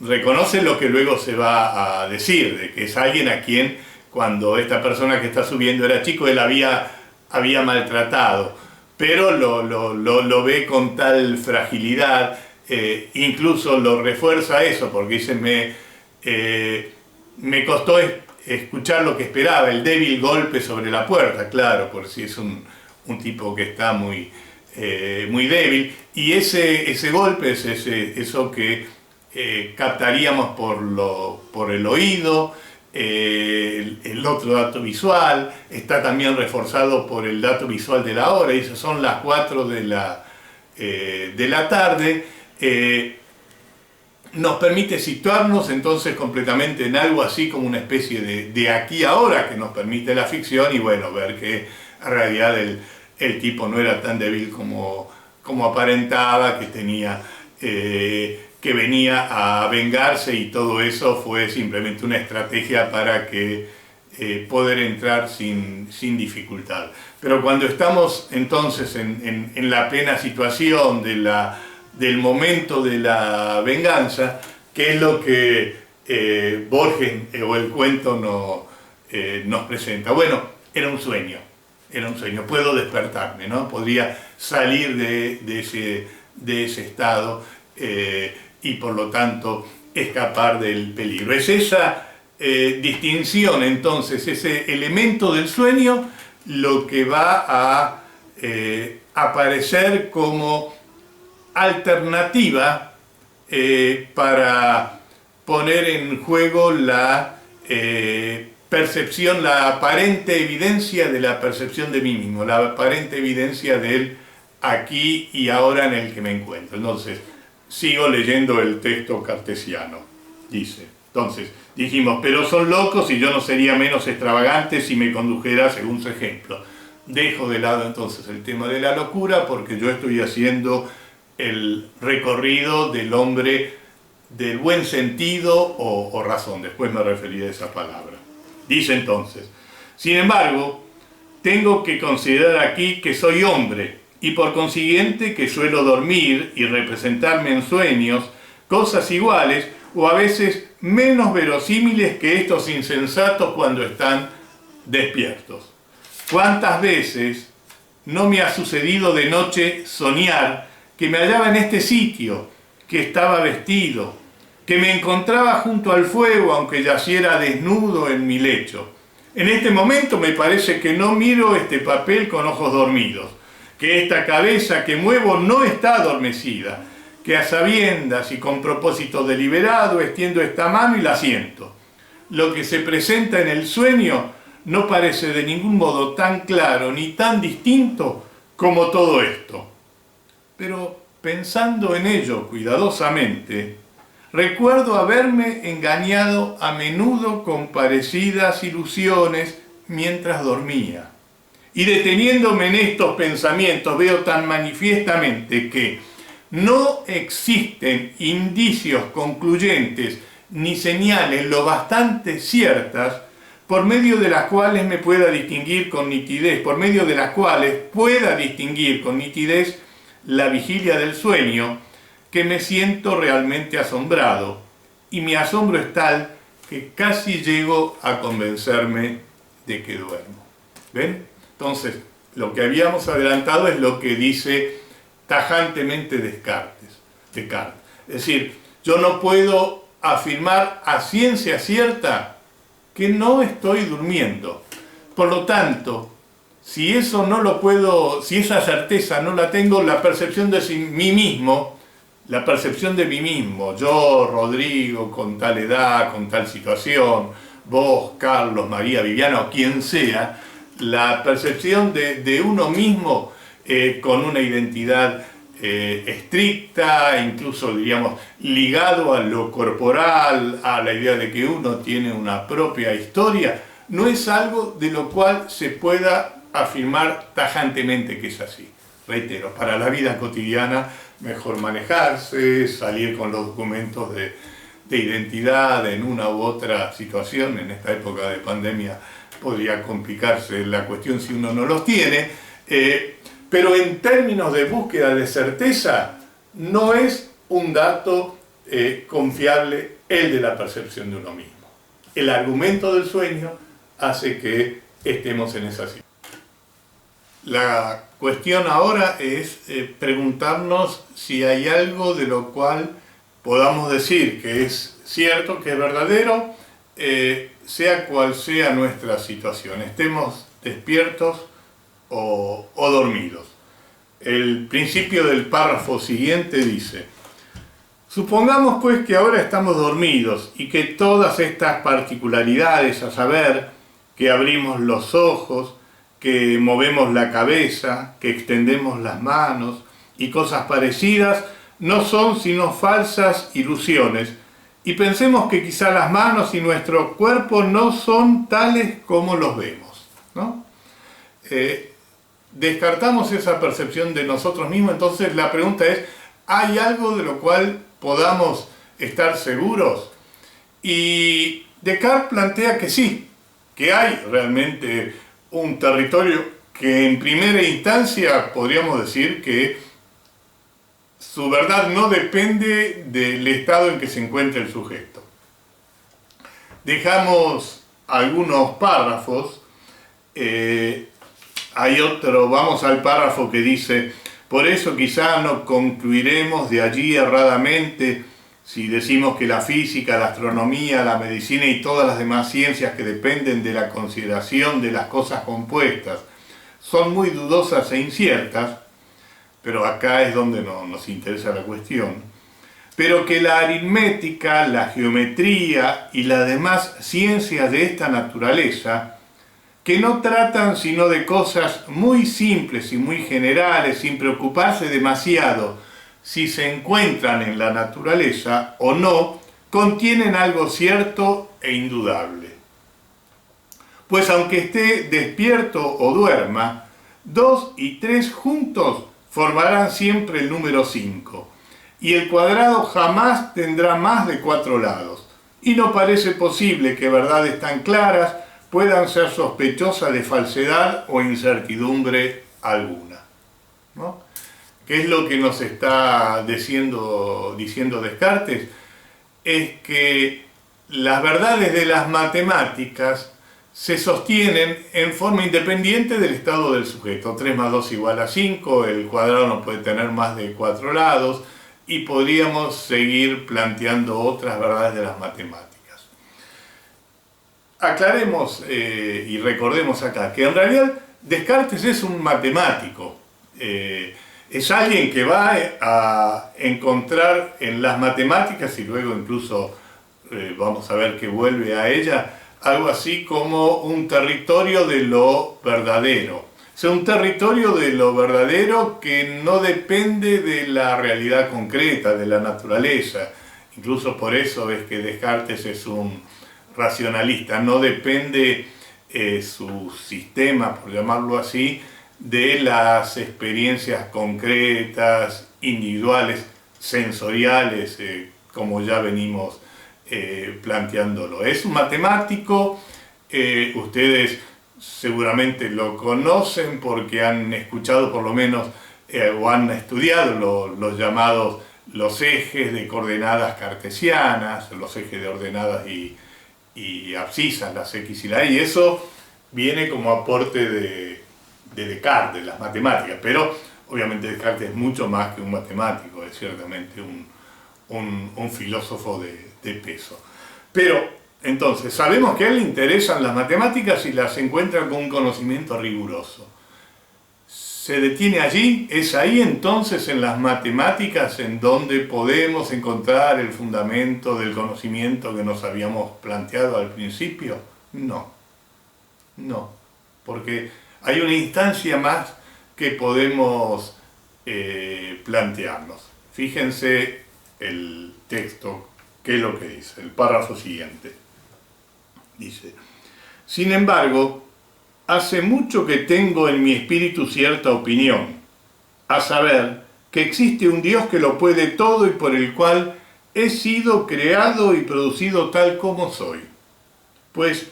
reconoce lo que luego se va a decir, de que es alguien a quien cuando esta persona que está subiendo era chico, él había maltratado, pero lo ve con tal fragilidad, incluso lo refuerza eso, porque dice, me costó escuchar lo que esperaba, el débil golpe sobre la puerta, claro, por si es un tipo que está muy débil, y ese golpe es eso que captaríamos por el oído. El otro dato visual está también reforzado por el dato visual de la hora, y esas son las 4 de la tarde. Nos permite situarnos entonces completamente en algo así como una especie de aquí ahora que nos permite la ficción, y bueno, ver que en realidad el tipo no era tan débil como aparentaba, que tenía que venía a vengarse, y todo eso fue simplemente una estrategia para que poder entrar sin dificultad. Pero cuando estamos entonces en la plena situación del momento de la venganza, que es lo que Borges o el cuento nos presenta. Bueno, era un sueño, puedo despertarme, ¿no? Podría salir de ese estado y por lo tanto escapar del peligro. Es esa distinción entonces, ese elemento del sueño, lo que va a aparecer como alternativa para poner en juego la percepción, la aparente evidencia de la percepción de mí mismo, la aparente evidencia del aquí y ahora en el que me encuentro. Entonces, sigo leyendo el texto cartesiano. Dice, entonces, dijimos, pero son locos y yo no sería menos extravagante si me condujera según su ejemplo. Dejo de lado entonces el tema de la locura, porque yo estoy haciendo el recorrido del hombre del buen sentido o razón. Después me referiré a esa palabra. Dice entonces, sin embargo, tengo que considerar aquí que soy hombre, y por consiguiente que suelo dormir y representarme en sueños cosas iguales o a veces menos verosímiles que estos insensatos cuando están despiertos. ¿Cuántas veces no me ha sucedido de noche soñar que me hallaba en este sitio, que estaba vestido, que me encontraba junto al fuego aunque yaciera desnudo en mi lecho? En este momento me parece que no miro este papel con ojos dormidos, que esta cabeza que muevo no está adormecida, que a sabiendas y con propósito deliberado extiendo esta mano y la siento. Lo que se presenta en el sueño no parece de ningún modo tan claro ni tan distinto como todo esto. Pero pensando en ello cuidadosamente, recuerdo haberme engañado a menudo con parecidas ilusiones mientras dormía. Y deteniéndome en estos pensamientos veo tan manifiestamente que no existen indicios concluyentes ni señales lo bastante ciertas por medio de las cuales me pueda distinguir con nitidez, la vigilia del sueño, que me siento realmente asombrado, y mi asombro es tal que casi llego a convencerme de que duermo. ¿Ven? Entonces, lo que habíamos adelantado es lo que dice tajantemente Descartes. Es decir, yo no puedo afirmar a ciencia cierta que no estoy durmiendo. Por lo tanto, si esa certeza no la tengo, la percepción de mí mismo, yo, Rodrigo, con tal edad, con tal situación, vos, Carlos, María, Viviana o quien sea, la percepción de uno mismo con una identidad estricta, incluso diríamos ligado a lo corporal, a la idea de que uno tiene una propia historia, no es algo de lo cual se pueda afirmar tajantemente que es así. Reitero, para la vida cotidiana mejor manejarse, salir con los documentos de identidad en una u otra situación. En esta época de pandemia podría complicarse la cuestión si uno no los tiene, pero en términos de búsqueda de certeza no es un dato confiable el de la percepción de uno mismo. El argumento del sueño hace que estemos en esa situación. La cuestión ahora es preguntarnos si hay algo de lo cual podamos decir que es cierto, que es verdadero, sea cual sea nuestra situación, estemos despiertos o dormidos. El principio del párrafo siguiente dice: supongamos pues que ahora estamos dormidos y que todas estas particularidades, a saber, que abrimos los ojos, que movemos la cabeza, que extendemos las manos y cosas parecidas, no son sino falsas ilusiones, y pensemos que quizá las manos y nuestro cuerpo no son tales como los vemos, ¿no? Descartamos esa percepción de nosotros mismos. Entonces la pregunta es: ¿hay algo de lo cual podamos estar seguros? Y Descartes plantea que sí, que hay realmente un territorio que en primera instancia podríamos decir que su verdad no depende del estado en que se encuentra el sujeto. Dejamos algunos párrafos. Hay otro, vamos al párrafo que dice: por eso quizá no concluiremos de allí erradamente si decimos que la física, la astronomía, la medicina y todas las demás ciencias que dependen de la consideración de las cosas compuestas son muy dudosas e inciertas, pero acá es donde nos interesa la cuestión, pero que la aritmética, la geometría y las demás ciencias de esta naturaleza, que no tratan sino de cosas muy simples y muy generales, sin preocuparse demasiado si se encuentran en la naturaleza o no, contienen algo cierto e indudable. Pues aunque esté despierto o duerma, 2 y 3 juntos formarán siempre el número 5, y el cuadrado jamás tendrá más de 4 lados, y no parece posible que verdades tan claras puedan ser sospechosas de falsedad o incertidumbre alguna, ¿no? ¿Qué es lo que nos está diciendo Descartes? Es que las verdades de las matemáticas se sostienen en forma independiente del estado del sujeto. 3 más 2 igual a 5, el cuadrado no puede tener más de 4 lados, y podríamos seguir planteando otras verdades de las matemáticas. Aclaremos y recordemos acá que en realidad Descartes es un matemático. Es alguien que va a encontrar en las matemáticas, y luego incluso vamos a ver que vuelve a ella, algo así como un territorio de lo verdadero. O sea, un territorio de lo verdadero que no depende de la realidad concreta, de la naturaleza. Incluso por eso es que Descartes es un racionalista. No depende su sistema, por llamarlo así, de las experiencias concretas, individuales, sensoriales, como ya venimos planteándolo. Es un matemático, ustedes seguramente lo conocen porque han escuchado por lo menos o han estudiado los llamados los ejes de coordenadas cartesianas, los ejes de ordenadas y abscisas, las X y la Y. Eso viene como aporte de Descartes, las matemáticas, pero obviamente Descartes es mucho más que un matemático, es ciertamente un filósofo de peso. Pero entonces, sabemos que a él le interesan las matemáticas y las encuentra con un conocimiento riguroso. ¿Se detiene allí? ¿Es ahí entonces en las matemáticas en donde podemos encontrar el fundamento del conocimiento que nos habíamos planteado al principio? No, porque hay una instancia más que podemos plantearnos. Fíjense el texto, ¿qué es lo que dice? El párrafo siguiente. Dice: sin embargo, hace mucho que tengo en mi espíritu cierta opinión, a saber, que existe un Dios que lo puede todo y por el cual he sido creado y producido tal como soy. Pues,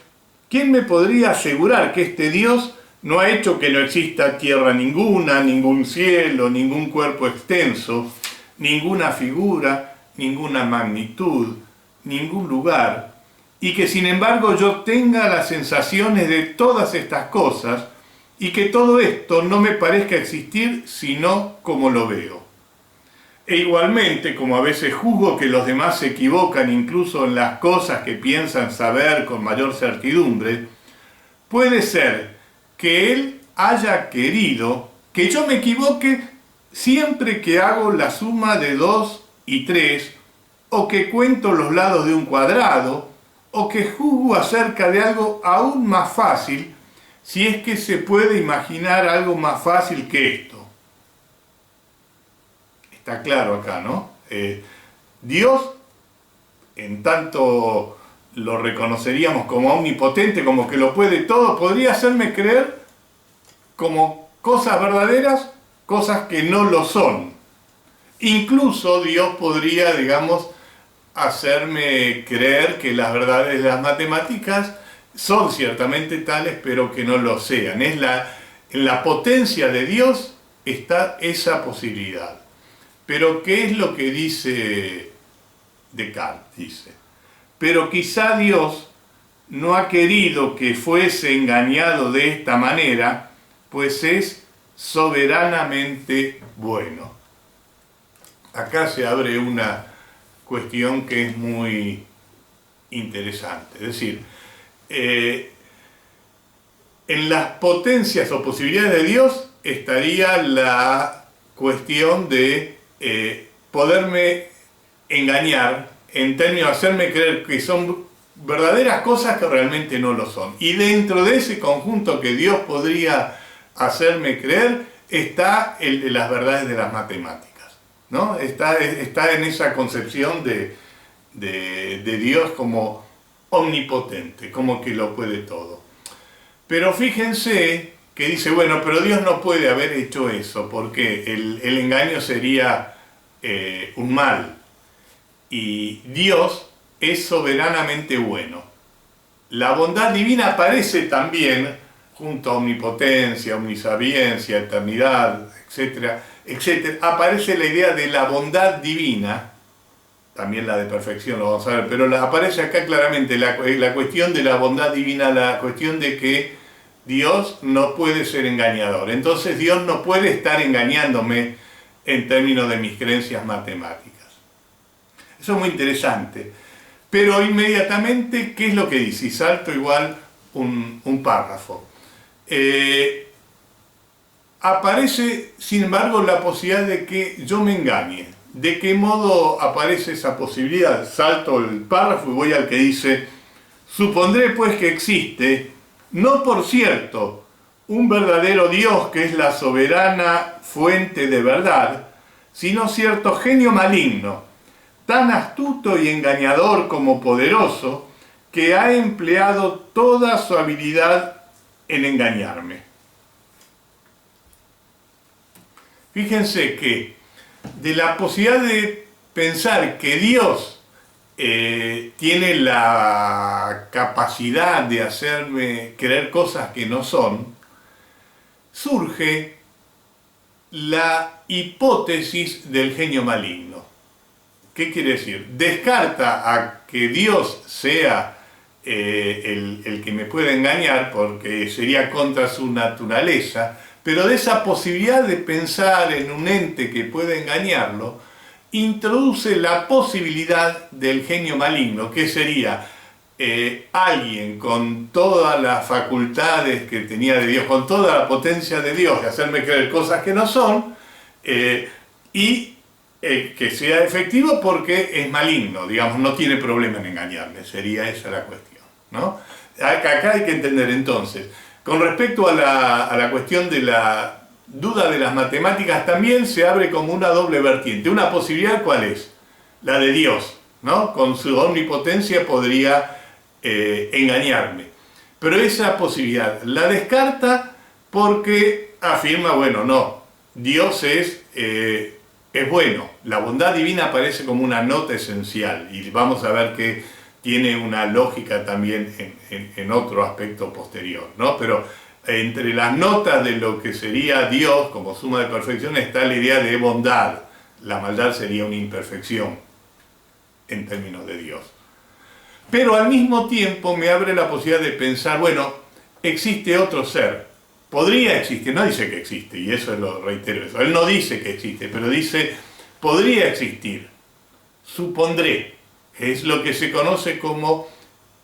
¿quién me podría asegurar que este Dios no ha hecho que no exista tierra ninguna, ningún cielo, ningún cuerpo extenso, ninguna figura, ninguna magnitud, ningún lugar, y que sin embargo yo tenga las sensaciones de todas estas cosas y que todo esto no me parezca existir sino como lo veo? E igualmente, como a veces juzgo que los demás se equivocan incluso en las cosas que piensan saber con mayor certidumbre, puede ser que Él haya querido que yo me equivoque siempre que hago la suma de 2 y 3, o que cuento los lados de un cuadrado, o que juzgo acerca de algo aún más fácil, si es que se puede imaginar algo más fácil que esto. Está claro acá, ¿no? Dios, en tanto lo reconoceríamos como omnipotente, como que lo puede todo, podría hacerme creer como cosas verdaderas, cosas que no lo son. Incluso Dios podría, digamos, hacerme creer que las verdades de las matemáticas son ciertamente tales, pero que no lo sean. En la potencia de Dios está esa posibilidad. Pero ¿qué es lo que dice Descartes? Dice: pero quizá Dios no ha querido que fuese engañado de esta manera, pues es soberanamente bueno. Acá se abre una cuestión que es muy interesante. Es decir, en las potencias o posibilidades de Dios estaría la cuestión de poderme engañar en términos de hacerme creer que son verdaderas cosas que realmente no lo son. Y dentro de ese conjunto que Dios podría hacerme creer está el de las verdades de las matemáticas, ¿no? Está en esa concepción de Dios como omnipotente, como que lo puede todo. Pero fíjense que dice, bueno, pero Dios no puede haber hecho eso, porque el engaño sería un mal. Y Dios es soberanamente bueno. La bondad divina aparece también junto a omnipotencia, omnisabiencia, eternidad, etcétera, etcétera, aparece la idea de la bondad divina, también la de perfección, lo vamos a ver, pero aparece acá claramente la cuestión de la bondad divina, la cuestión de que Dios no puede ser engañador. Entonces Dios no puede estar engañándome en términos de mis creencias matemáticas. Eso es muy interesante. Pero inmediatamente, ¿qué es lo que dice? Y salto igual un párrafo. Aparece, sin embargo, la posibilidad de que yo me engañe. ¿De qué modo aparece esa posibilidad? Salto el párrafo y voy al que dice: supondré pues que existe, no por cierto, un verdadero Dios que es la soberana fuente de verdad, sino cierto genio maligno, tan astuto y engañador como poderoso, que ha empleado toda su habilidad en engañarme. Fíjense que de la posibilidad de pensar que Dios tiene la capacidad de hacerme creer cosas que no son, surge la hipótesis del genio maligno. ¿Qué quiere decir? Descarta a que Dios sea el que me pueda engañar, porque sería contra su naturaleza, pero de esa posibilidad de pensar en un ente que pueda engañarlo, introduce la posibilidad del genio maligno, que sería alguien con todas las facultades que tenía de Dios, con toda la potencia de Dios, de hacerme creer cosas que no son, y que sea efectivo porque es maligno, digamos, no tiene problema en engañarme, sería esa la cuestión, ¿no? Acá hay que entender entonces, con respecto a la cuestión de la duda de las matemáticas, también se abre como una doble vertiente. Una posibilidad, ¿cuál es? La de Dios, ¿no? Con su omnipotencia podría engañarme. Pero esa posibilidad la descarta porque afirma, bueno, no, Dios es bueno. La bondad divina aparece como una nota esencial y vamos a ver que tiene una lógica también en otro aspecto posterior, ¿no? Pero entre las notas de lo que sería Dios como suma de perfección está la idea de bondad. La maldad sería una imperfección en términos de Dios. Pero al mismo tiempo me abre la posibilidad de pensar, bueno, existe otro ser. Podría existir, no dice que existe, y eso lo reitero. Él no dice que existe, pero dice, podría existir, supondré. Es lo que se conoce como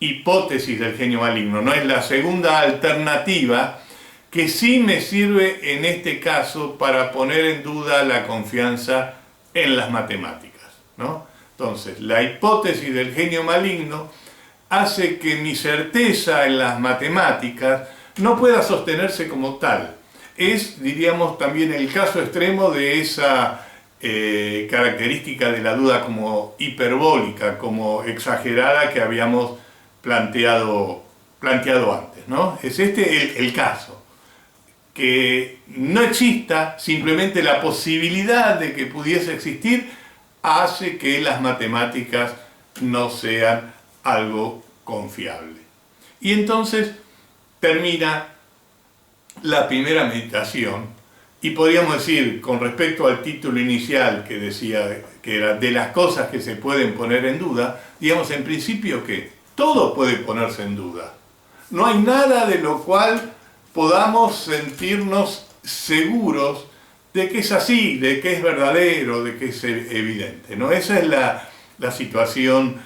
hipótesis del genio maligno, ¿no? Es la segunda alternativa que sí me sirve en este caso para poner en duda la confianza en las matemáticas, ¿no? Entonces, la hipótesis del genio maligno hace que mi certeza en las matemáticas no pueda sostenerse como tal. Es, diríamos, también el caso extremo de esa característica de la duda como hiperbólica, como exagerada que habíamos planteado antes, ¿no? Es este el caso, que no exista, simplemente la posibilidad de que pudiese existir hace que las matemáticas no sean algo confiable. Y entonces termina la primera meditación. Y podríamos decir, con respecto al título inicial que decía que era de las cosas que se pueden poner en duda, digamos en principio que todo puede ponerse en duda. No hay nada de lo cual podamos sentirnos seguros de que es así, de que es verdadero, de que es evidente, ¿no? Esa es la situación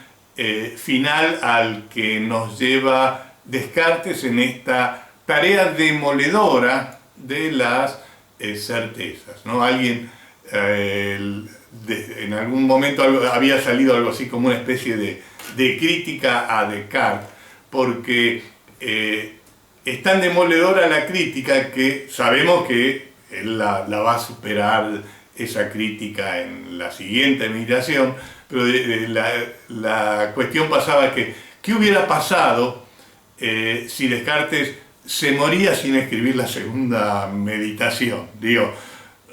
final al que nos lleva Descartes en esta tarea demoledora de las certezas, ¿no? Alguien en algún momento había salido algo así como una especie de crítica a Descartes, porque es tan demoledora la crítica que sabemos que él la va a superar esa crítica en la siguiente meditación, pero la cuestión pasaba que ¿qué hubiera pasado si Descartes se moría sin escribir la segunda meditación? Digo,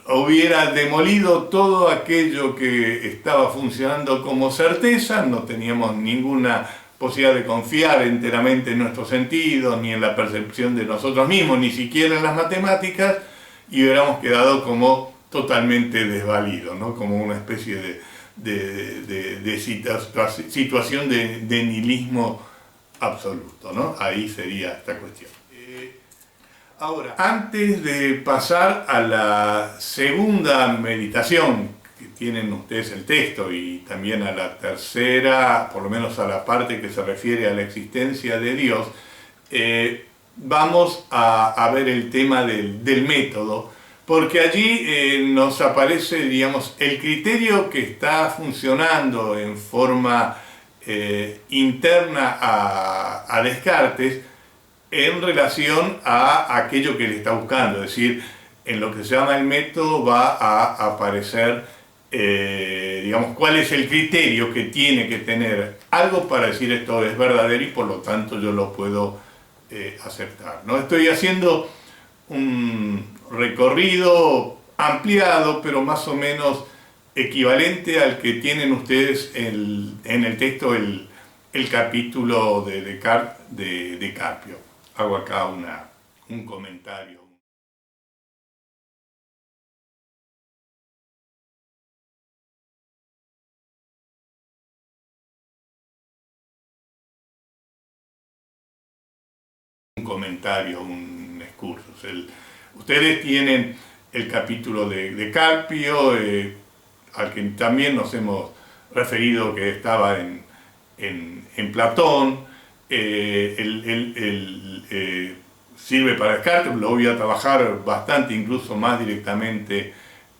hubiera demolido todo aquello que estaba funcionando como certeza, no teníamos ninguna posibilidad de confiar enteramente en nuestros sentidos, ni en la percepción de nosotros mismos, ni siquiera en las matemáticas, y hubiéramos quedado como totalmente desvalidos, ¿no? Como una especie de situación de nihilismo absoluto, ¿no? Ahí sería esta cuestión. Ahora, antes de pasar a la segunda meditación, que tienen ustedes el texto, y también a la tercera, por lo menos a la parte que se refiere a la existencia de Dios, vamos a ver el tema del método, porque allí nos aparece, digamos, el criterio que está funcionando en forma interna a Descartes en relación a aquello que le está buscando. Es decir, en lo que se llama el método va a aparecer, digamos, cuál es el criterio que tiene que tener algo para decir esto es verdadero y por lo tanto yo lo puedo aceptar, ¿no? Estoy haciendo un recorrido ampliado, pero más o menos equivalente al que tienen ustedes en el texto, el capítulo de Descartes de Carpio. Hago acá un comentario. Un excursus. Ustedes tienen el capítulo de Carpio, al que también nos hemos referido, que estaba en Platón. Sirve para Descartes, lo voy a trabajar bastante, incluso más directamente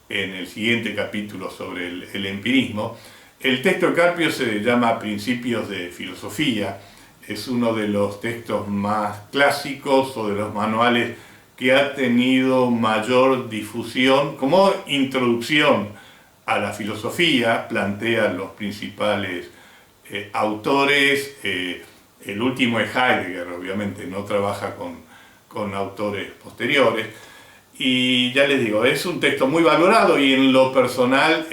en el siguiente capítulo sobre el empirismo. El texto de Carpio se llama Principios de Filosofía. Es uno de los textos más clásicos o de los manuales que ha tenido mayor difusión como introducción a la filosofía. Plantea los principales autores. El último es Heidegger, obviamente, no trabaja con autores posteriores. Y ya les digo, es un texto muy valorado y en lo personal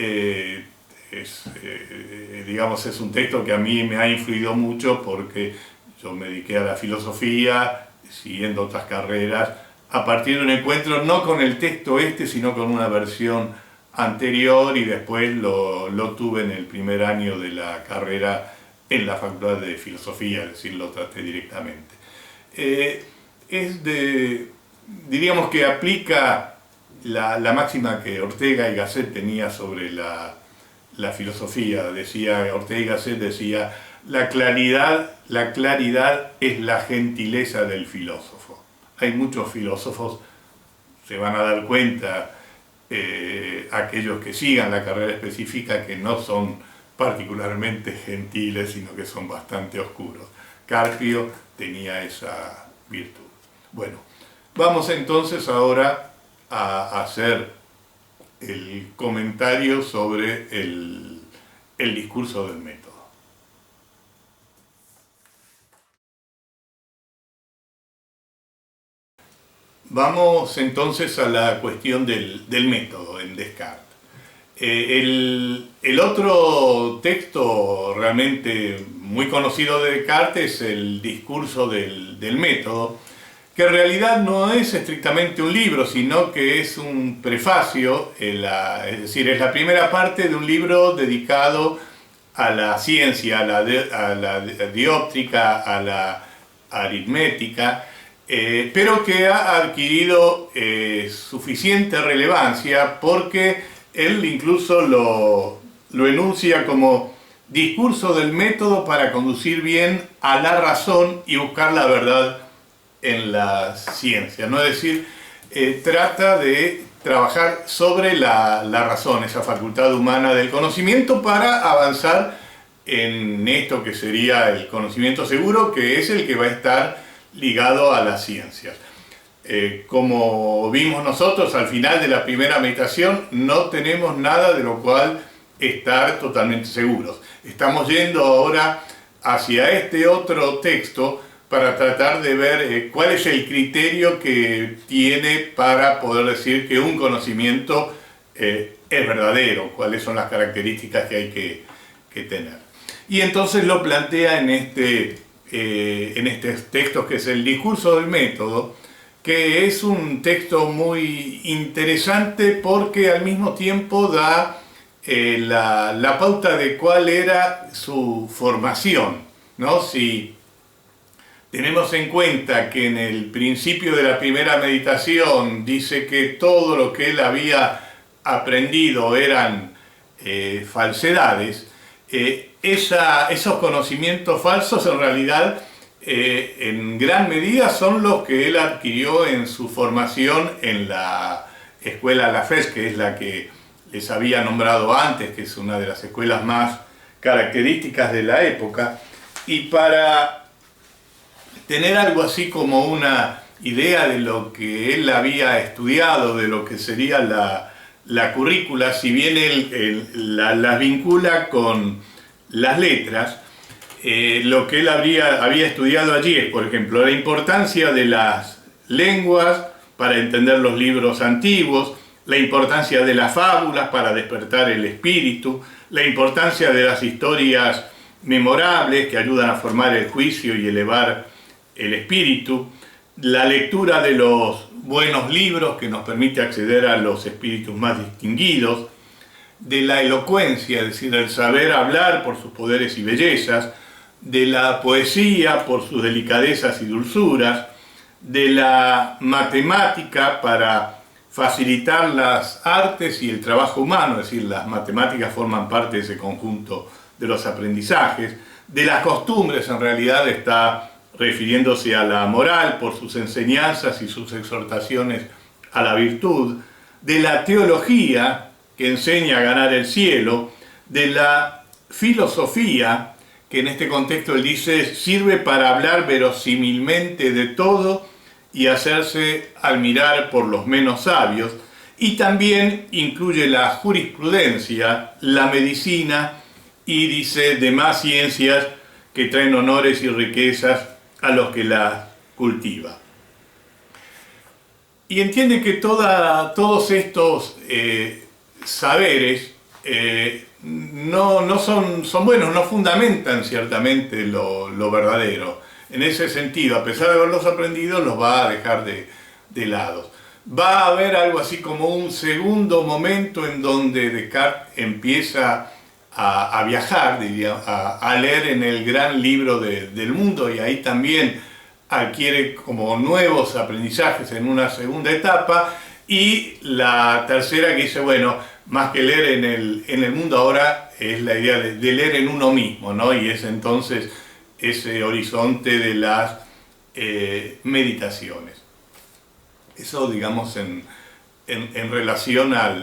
digamos, es un texto que a mí me ha influido mucho porque yo me dediqué a la filosofía, siguiendo otras carreras, a partir de un encuentro no con el texto sino con una versión anterior, y después lo tuve en el primer año de la carrera en la Facultad de Filosofía, es decir, lo traté directamente. Diríamos que aplica la máxima que Ortega y Gasset tenía sobre la filosofía. Ortega y Gasset decía, la claridad es la gentileza del filósofo. Hay muchos filósofos, se van a dar cuenta, aquellos que sigan la carrera específica, que no son particularmente gentiles, sino que son bastante oscuros. Carpio tenía esa virtud. Bueno, vamos entonces ahora a hacer el comentario sobre el discurso del método. Vamos entonces a la cuestión del método en Descartes. El otro texto realmente muy conocido de Descartes es el discurso del método, que en realidad no es estrictamente un libro, sino que es un prefacio, es decir, es la primera parte de un libro dedicado a la ciencia, a la dióptrica, a la aritmética, pero que ha adquirido suficiente relevancia porque él incluso lo enuncia como discurso del método para conducir bien a la razón y buscar la verdad en la ciencia, ¿no? Es decir, trata de trabajar sobre la razón, esa facultad humana del conocimiento, para avanzar en esto que sería el conocimiento seguro, que es el que va a estar ligado a las ciencias. Como vimos nosotros al final de la primera meditación, no tenemos nada de lo cual estar totalmente seguros. Estamos yendo ahora hacia este otro texto para tratar de ver cuál es el criterio que tiene para poder decir que un conocimiento es verdadero, cuáles son las características que hay que tener. y entonces lo plantea en este texto que es el Discurso del Método, que es un texto muy interesante porque al mismo tiempo da la pauta de cuál era su formación, ¿no? Si tenemos en cuenta que en el principio de la primera meditación dice que todo lo que él había aprendido eran falsedades, esos conocimientos falsos en realidad en gran medida son los que él adquirió en su formación en la escuela La Fez, que es la que les había nombrado antes, que es una de las escuelas más características de la época. Y para tener algo así como una idea de lo que él había estudiado, de lo que sería la currícula, si bien él la vincula con las letras, lo que él había estudiado allí es, por ejemplo, la importancia de las lenguas para entender los libros antiguos, la importancia de las fábulas para despertar el espíritu, la importancia de las historias memorables que ayudan a formar el juicio y elevar el espíritu, la lectura de los buenos libros que nos permite acceder a los espíritus más distinguidos, de la elocuencia, es decir, el saber hablar por sus poderes y bellezas, de la poesía por sus delicadezas y dulzuras, de la matemática para facilitar las artes y el trabajo humano, es decir, las matemáticas forman parte de ese conjunto de los aprendizajes, de las costumbres, en realidad está refiriéndose a la moral por sus enseñanzas y sus exhortaciones a la virtud, de la teología que enseña a ganar el cielo, de la filosofía que en este contexto él dice sirve para hablar verosímilmente de todo y hacerse admirar por los menos sabios, y también incluye la jurisprudencia, la medicina y dice demás ciencias que traen honores y riquezas a los que las cultivan. Y entiende que todos estos saberes no son buenos, no fundamentan ciertamente lo verdadero. En ese sentido, a pesar de haberlos aprendido, los va a dejar de lado. Va a haber algo así como un segundo momento en donde Descartes empieza a viajar, diría, a leer en el gran libro del mundo, y ahí también adquiere como nuevos aprendizajes en una segunda etapa, y la tercera que dice, bueno, más que leer en el mundo ahora es la idea de leer en uno mismo, ¿no? Y es entonces ese horizonte de las meditaciones. Eso, digamos, en relación a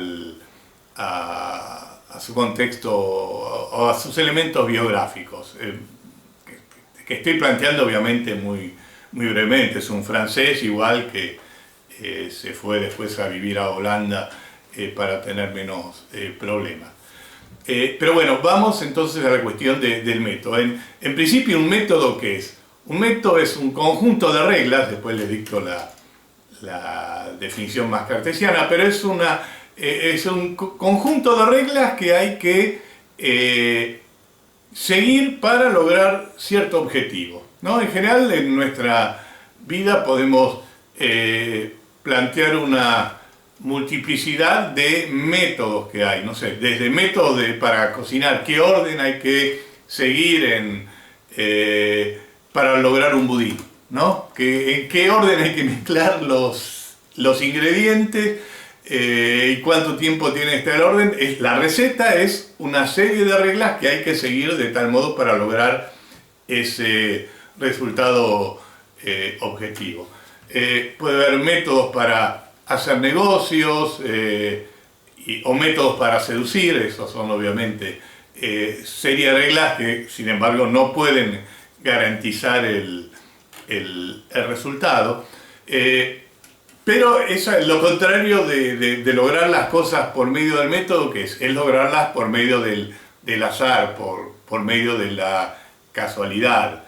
su contexto o a sus elementos biográficos, que estoy planteando obviamente muy brevemente. Es un francés igual que se fue después a vivir a Holanda para tener menos problemas. Pero bueno, vamos entonces a la cuestión del método. En principio, ¿un método qué es? Un método es un conjunto de reglas, después les dicto la definición más cartesiana, pero es un conjunto de reglas que hay que seguir para lograr cierto objetivo, ¿no? En general, en nuestra vida podemos plantear una multiplicidad de métodos que hay, no sé, desde métodos para cocinar, qué orden hay que seguir para lograr un budín, ¿no? En qué orden hay que mezclar los ingredientes y cuánto tiempo tiene que estar el orden. La receta es una serie de reglas que hay que seguir de tal modo para lograr ese resultado objetivo. Puede haber métodos para hacer negocios o métodos para seducir, esos son obviamente serie de reglas que sin embargo no pueden garantizar el resultado, pero es lo contrario de lograr las cosas por medio del método, que es lograrlas por medio del azar, por medio de la casualidad.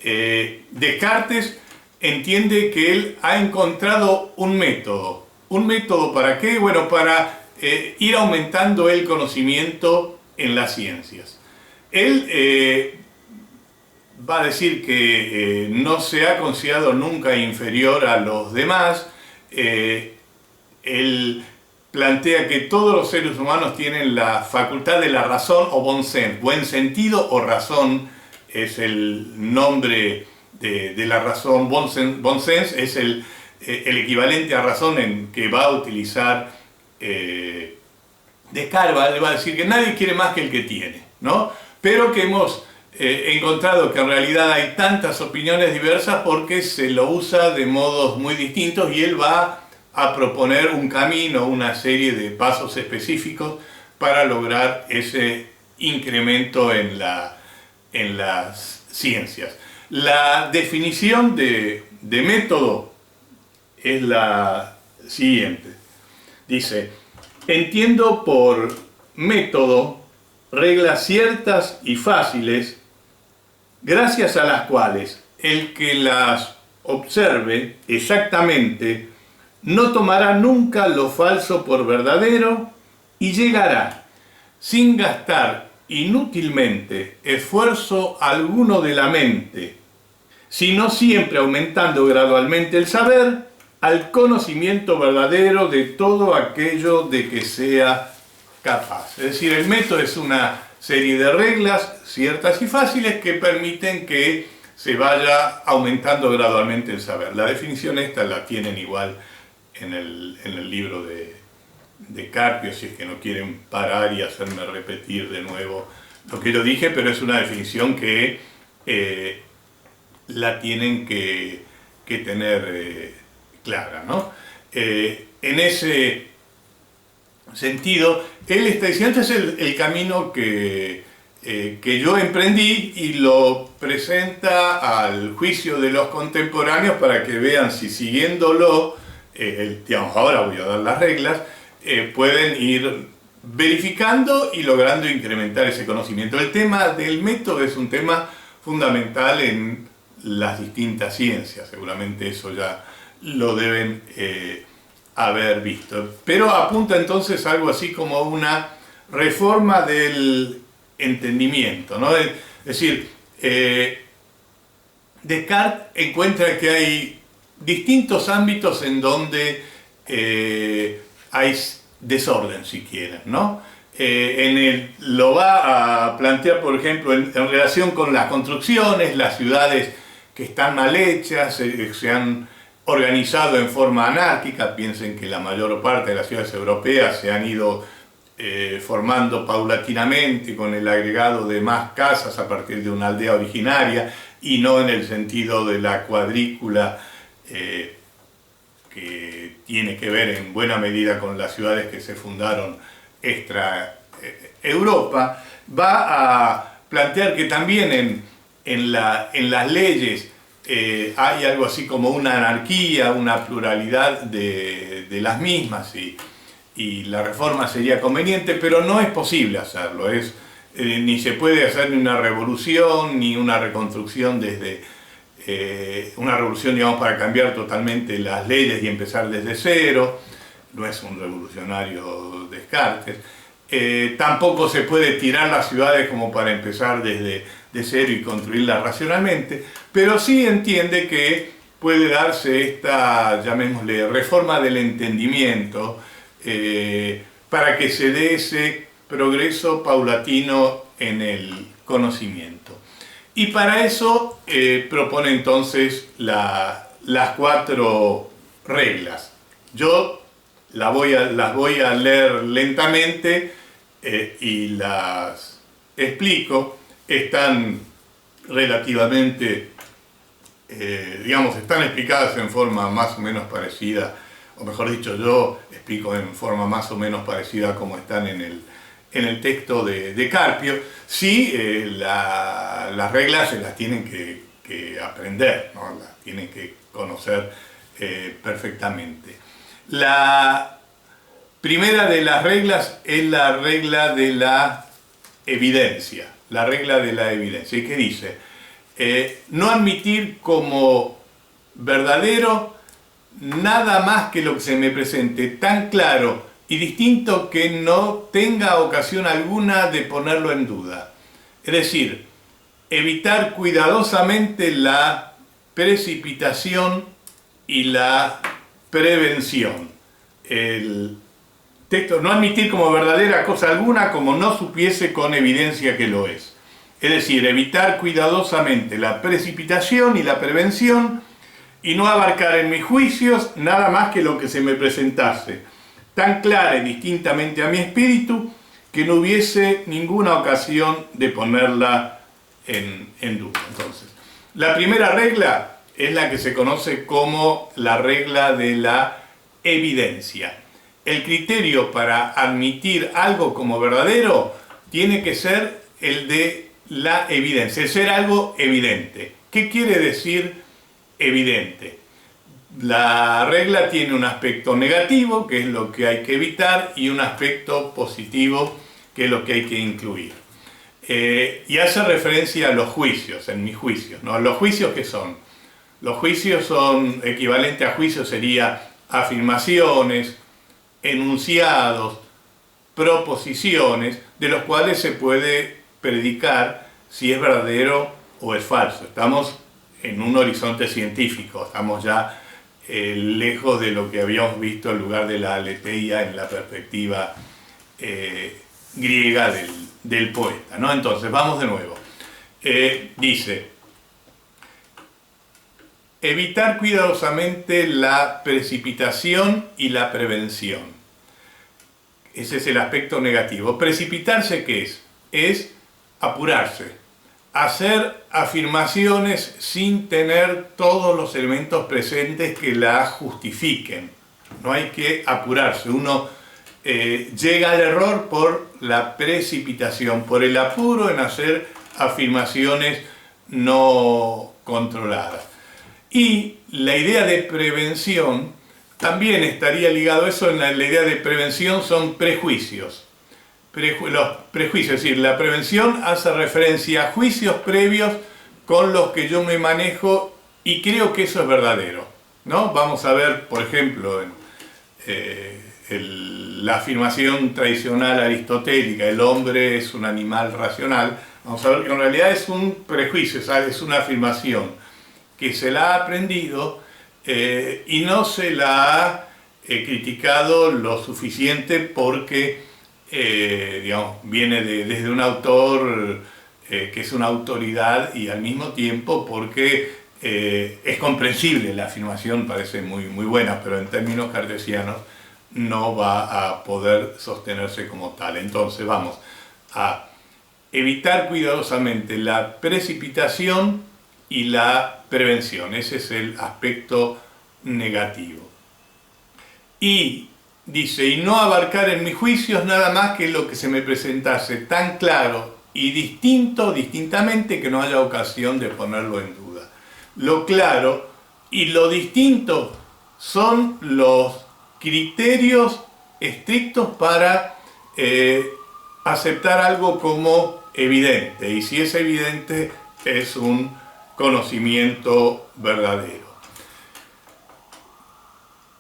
Descartes entiende que él ha encontrado un método. ¿Un método para qué? Bueno, para ir aumentando el conocimiento en las ciencias. Él va a decir que no se ha considerado nunca inferior a los demás. Él plantea que todos los seres humanos tienen la facultad de la razón o buen sentido o razón es el nombre de la razón. Bon sense es el equivalente a razón en que va a utilizar Descartes. Le va a decir que nadie quiere más que el que tiene, ¿no? Pero que hemos encontrado que en realidad hay tantas opiniones diversas porque se lo usa de modos muy distintos, y él va a proponer un camino, una serie de pasos específicos para lograr ese incremento en las ciencias. La definición de método es la siguiente. Dice: entiendo por método reglas ciertas y fáciles, gracias a las cuales el que las observe exactamente no tomará nunca lo falso por verdadero y llegará, sin gastar inútilmente esfuerzo alguno de la mente, sino siempre aumentando gradualmente el saber, al conocimiento verdadero de todo aquello de que sea capaz. Es decir, el método es una serie de reglas ciertas y fáciles que permiten que se vaya aumentando gradualmente el saber. La definición esta la tienen igual en el libro de Carpio, si es que no quieren parar y hacerme repetir de nuevo lo que yo dije, pero es una definición que la tienen que tener clara, ¿no? En ese sentido, él está diciendo, este es el camino que yo emprendí, y lo presenta al juicio de los contemporáneos para que vean si siguiéndolo, digamos, ahora voy a dar las reglas, pueden ir verificando y logrando incrementar ese conocimiento. El tema del método es un tema fundamental en las distintas ciencias, seguramente eso ya lo deben haber visto. Pero apunta entonces algo así como una reforma del entendimiento, ¿no? Es decir, Descartes encuentra que hay distintos ámbitos en donde hay desorden, si quieren, ¿no? Lo va a plantear, por ejemplo, en relación con las construcciones, las ciudades que están mal hechas, se han organizado en forma anárquica. Piensen que la mayor parte de las ciudades europeas se han ido formando paulatinamente con el agregado de más casas a partir de una aldea originaria, y no en el sentido de la cuadrícula que tiene que ver en buena medida con las ciudades que se fundaron extra Europa. Va a plantear que también en las leyes hay algo así como una anarquía, una pluralidad de las mismas, y la reforma sería conveniente, pero no es posible hacerlo. Ni se puede hacer ni una revolución, ni una reconstrucción desde una revolución, digamos, para cambiar totalmente las leyes y empezar desde cero. No es un revolucionario Descartes. Tampoco se puede tirar las ciudades como para empezar desde cero y construirlas racionalmente, pero sí entiende que puede darse esta, llamémosle, reforma del entendimiento, para que se dé ese progreso paulatino en el conocimiento. Y para eso propone entonces las 4 reglas. Yo las voy a leer lentamente y las explico. Están relativamente, digamos, están explicadas en forma más o menos parecida, o mejor dicho, yo explico en forma más o menos parecida como están en el texto de Carpio. Sí, las reglas se las tienen que aprender, ¿no? Las tienen que conocer perfectamente. La primera de las reglas es la regla de la evidencia. La regla de la evidencia. ¿Y qué dice? No admitir como verdadero nada más que lo que se me presente tan claro y distinto que no tenga ocasión alguna de ponerlo en duda. Es decir, evitar cuidadosamente la precipitación y la prevención. El texto, no admitir como verdadera cosa alguna como no supiese con evidencia que lo es. Es decir, evitar cuidadosamente la precipitación y la prevención y no abarcar en mis juicios nada más que lo que se me presentase, tan clara y distintamente a mi espíritu que no hubiese ninguna ocasión de ponerla en duda. Entonces, la primera regla es la que se conoce como la regla de la evidencia. El criterio para admitir algo como verdadero tiene que ser el de la evidencia, el ser algo evidente. ¿Qué quiere decir evidente? La regla tiene un aspecto negativo, que es lo que hay que evitar, y un aspecto positivo, que es lo que hay que incluir. Y hace referencia a los juicios, en mis juicios, ¿no? ¿Los juicios qué son? Los juicios son, equivalente a juicios sería afirmaciones, enunciados, proposiciones, de los cuales se puede predicar si es verdadero o es falso. Estamos en un horizonte científico, estamos ya lejos de lo que habíamos visto en lugar de la aletheia en la perspectiva griega del poeta, ¿no? Entonces, vamos de nuevo. Dice, evitar cuidadosamente la precipitación y la prevención. Ese es el aspecto negativo. Precipitarse, ¿qué es? Es apurarse, hacer afirmaciones sin tener todos los elementos presentes que la justifiquen. No hay que apurarse. Uno llega al error por la precipitación, por el apuro en hacer afirmaciones no controladas. Y la idea de prevención también estaría ligado a eso. En la idea de prevención son prejuicios. Los prejuicios, es decir, la prevención hace referencia a juicios previos con los que yo me manejo y creo que eso es verdadero, ¿no? Vamos a ver, por ejemplo, la afirmación tradicional aristotélica, el hombre es un animal racional. Vamos a ver que en realidad es un prejuicio, es una afirmación que se la ha aprendido y no se la ha criticado lo suficiente porque digamos, viene desde un autor que es una autoridad y al mismo tiempo porque es comprensible. La afirmación parece muy buena, pero en términos cartesianos no va a poder sostenerse como tal. Entonces vamos a evitar cuidadosamente la precipitación y la prevención. Ese es el aspecto negativo. Y dice, y no abarcar en mis juicios nada más que lo que se me presentase tan claro y distintamente que no haya ocasión de ponerlo en duda. Lo claro y lo distinto son los criterios estrictos para aceptar algo como evidente. Y si es evidente, es un conocimiento verdadero.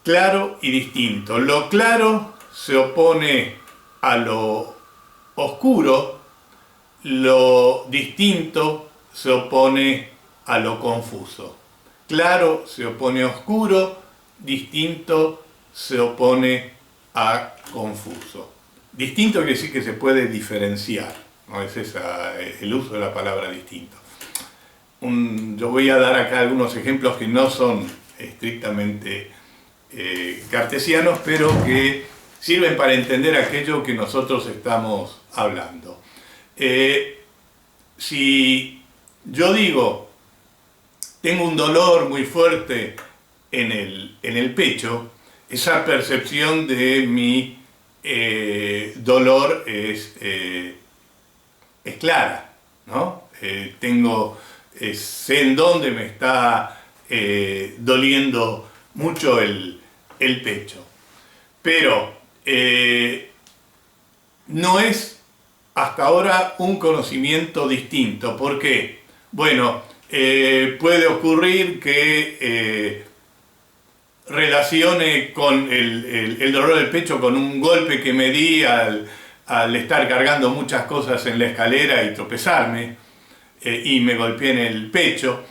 Claro y distinto. Lo claro se opone a lo oscuro, lo distinto se opone a lo confuso. Claro se opone a oscuro, distinto se opone a confuso. Distinto quiere decir que se puede diferenciar, ¿no? Es el uso de la palabra distinto. Yo voy a dar acá algunos ejemplos que no son estrictamente cartesianos, pero que sirven para entender aquello que nosotros estamos hablando. Si yo digo, tengo un dolor muy fuerte en el pecho, esa percepción de mi dolor es clara, ¿no? Sé en dónde me está doliendo mucho el pecho. Pero no es hasta ahora un conocimiento distinto. ¿Por qué? Bueno, puede ocurrir que relacione con el dolor del pecho con un golpe que me di al al estar cargando muchas cosas en la escalera y tropezarme y me golpeé en el pecho.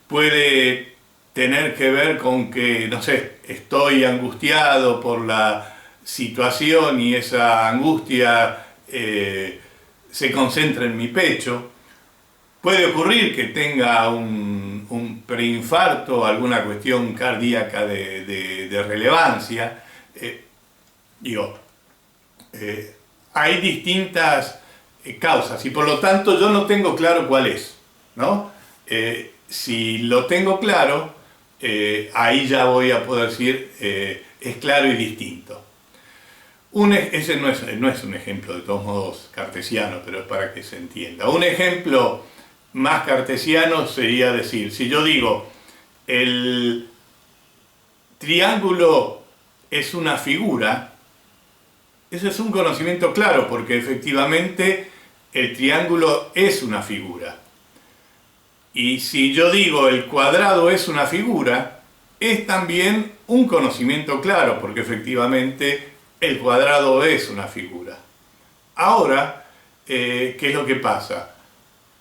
Puede tener que ver con que, no sé, estoy angustiado por la situación y esa angustia se concentra en mi pecho. Puede ocurrir que tenga un preinfarto, alguna cuestión cardíaca de relevancia. Digo, hay distintas causas y por lo tanto yo no tengo claro cuál es, ¿no? Si lo tengo claro, ahí ya voy a poder decir es claro y distinto. Ese no es un ejemplo de todos modos cartesiano, pero es para que se entienda. Un ejemplo más cartesiano sería decir, si yo digo el triángulo es una figura, ese es un conocimiento claro, porque efectivamente el triángulo es una figura. Y si yo digo el cuadrado es una figura, es también un conocimiento claro, porque efectivamente el cuadrado es una figura. Ahora, ¿qué es lo que pasa?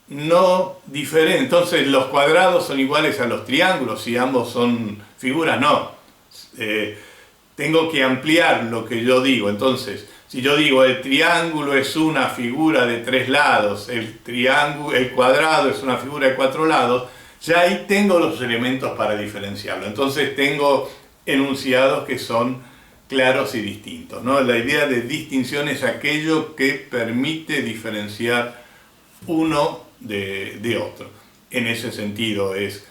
No diferente. Entonces, ¿los cuadrados son iguales a los triángulos si ambos son figuras? No. Tengo que ampliar lo que yo digo. Entonces, si yo digo el triángulo es una figura de 3 lados, el cuadrado es una figura de 4 lados, ya ahí tengo los elementos para diferenciarlo. Entonces tengo enunciados que son claros y distintos, ¿no? La idea de distinción es aquello que permite diferenciar uno de otro. En ese sentido es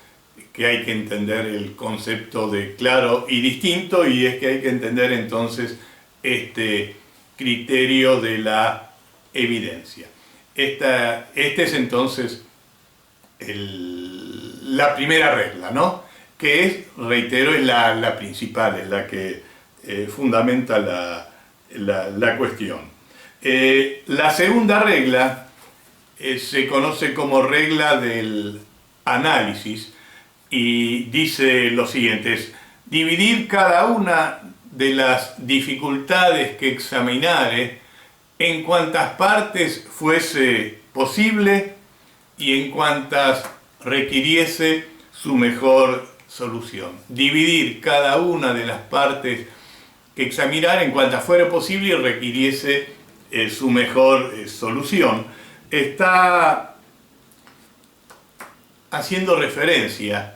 que hay que entender el concepto de claro y distinto, y es que hay que entender entonces este criterio de la evidencia. Este es entonces la primera regla, ¿no? Que es, reitero, es la principal, es la que fundamenta la cuestión. La segunda regla se conoce como regla del análisis y dice lo siguiente: es dividir cada una de las dificultades que examinare en cuantas partes fuese posible y en cuantas requiriese su mejor solución. Dividir cada una de las partes que examinar en cuantas fuera posible y requiriese su mejor solución. Está haciendo referencia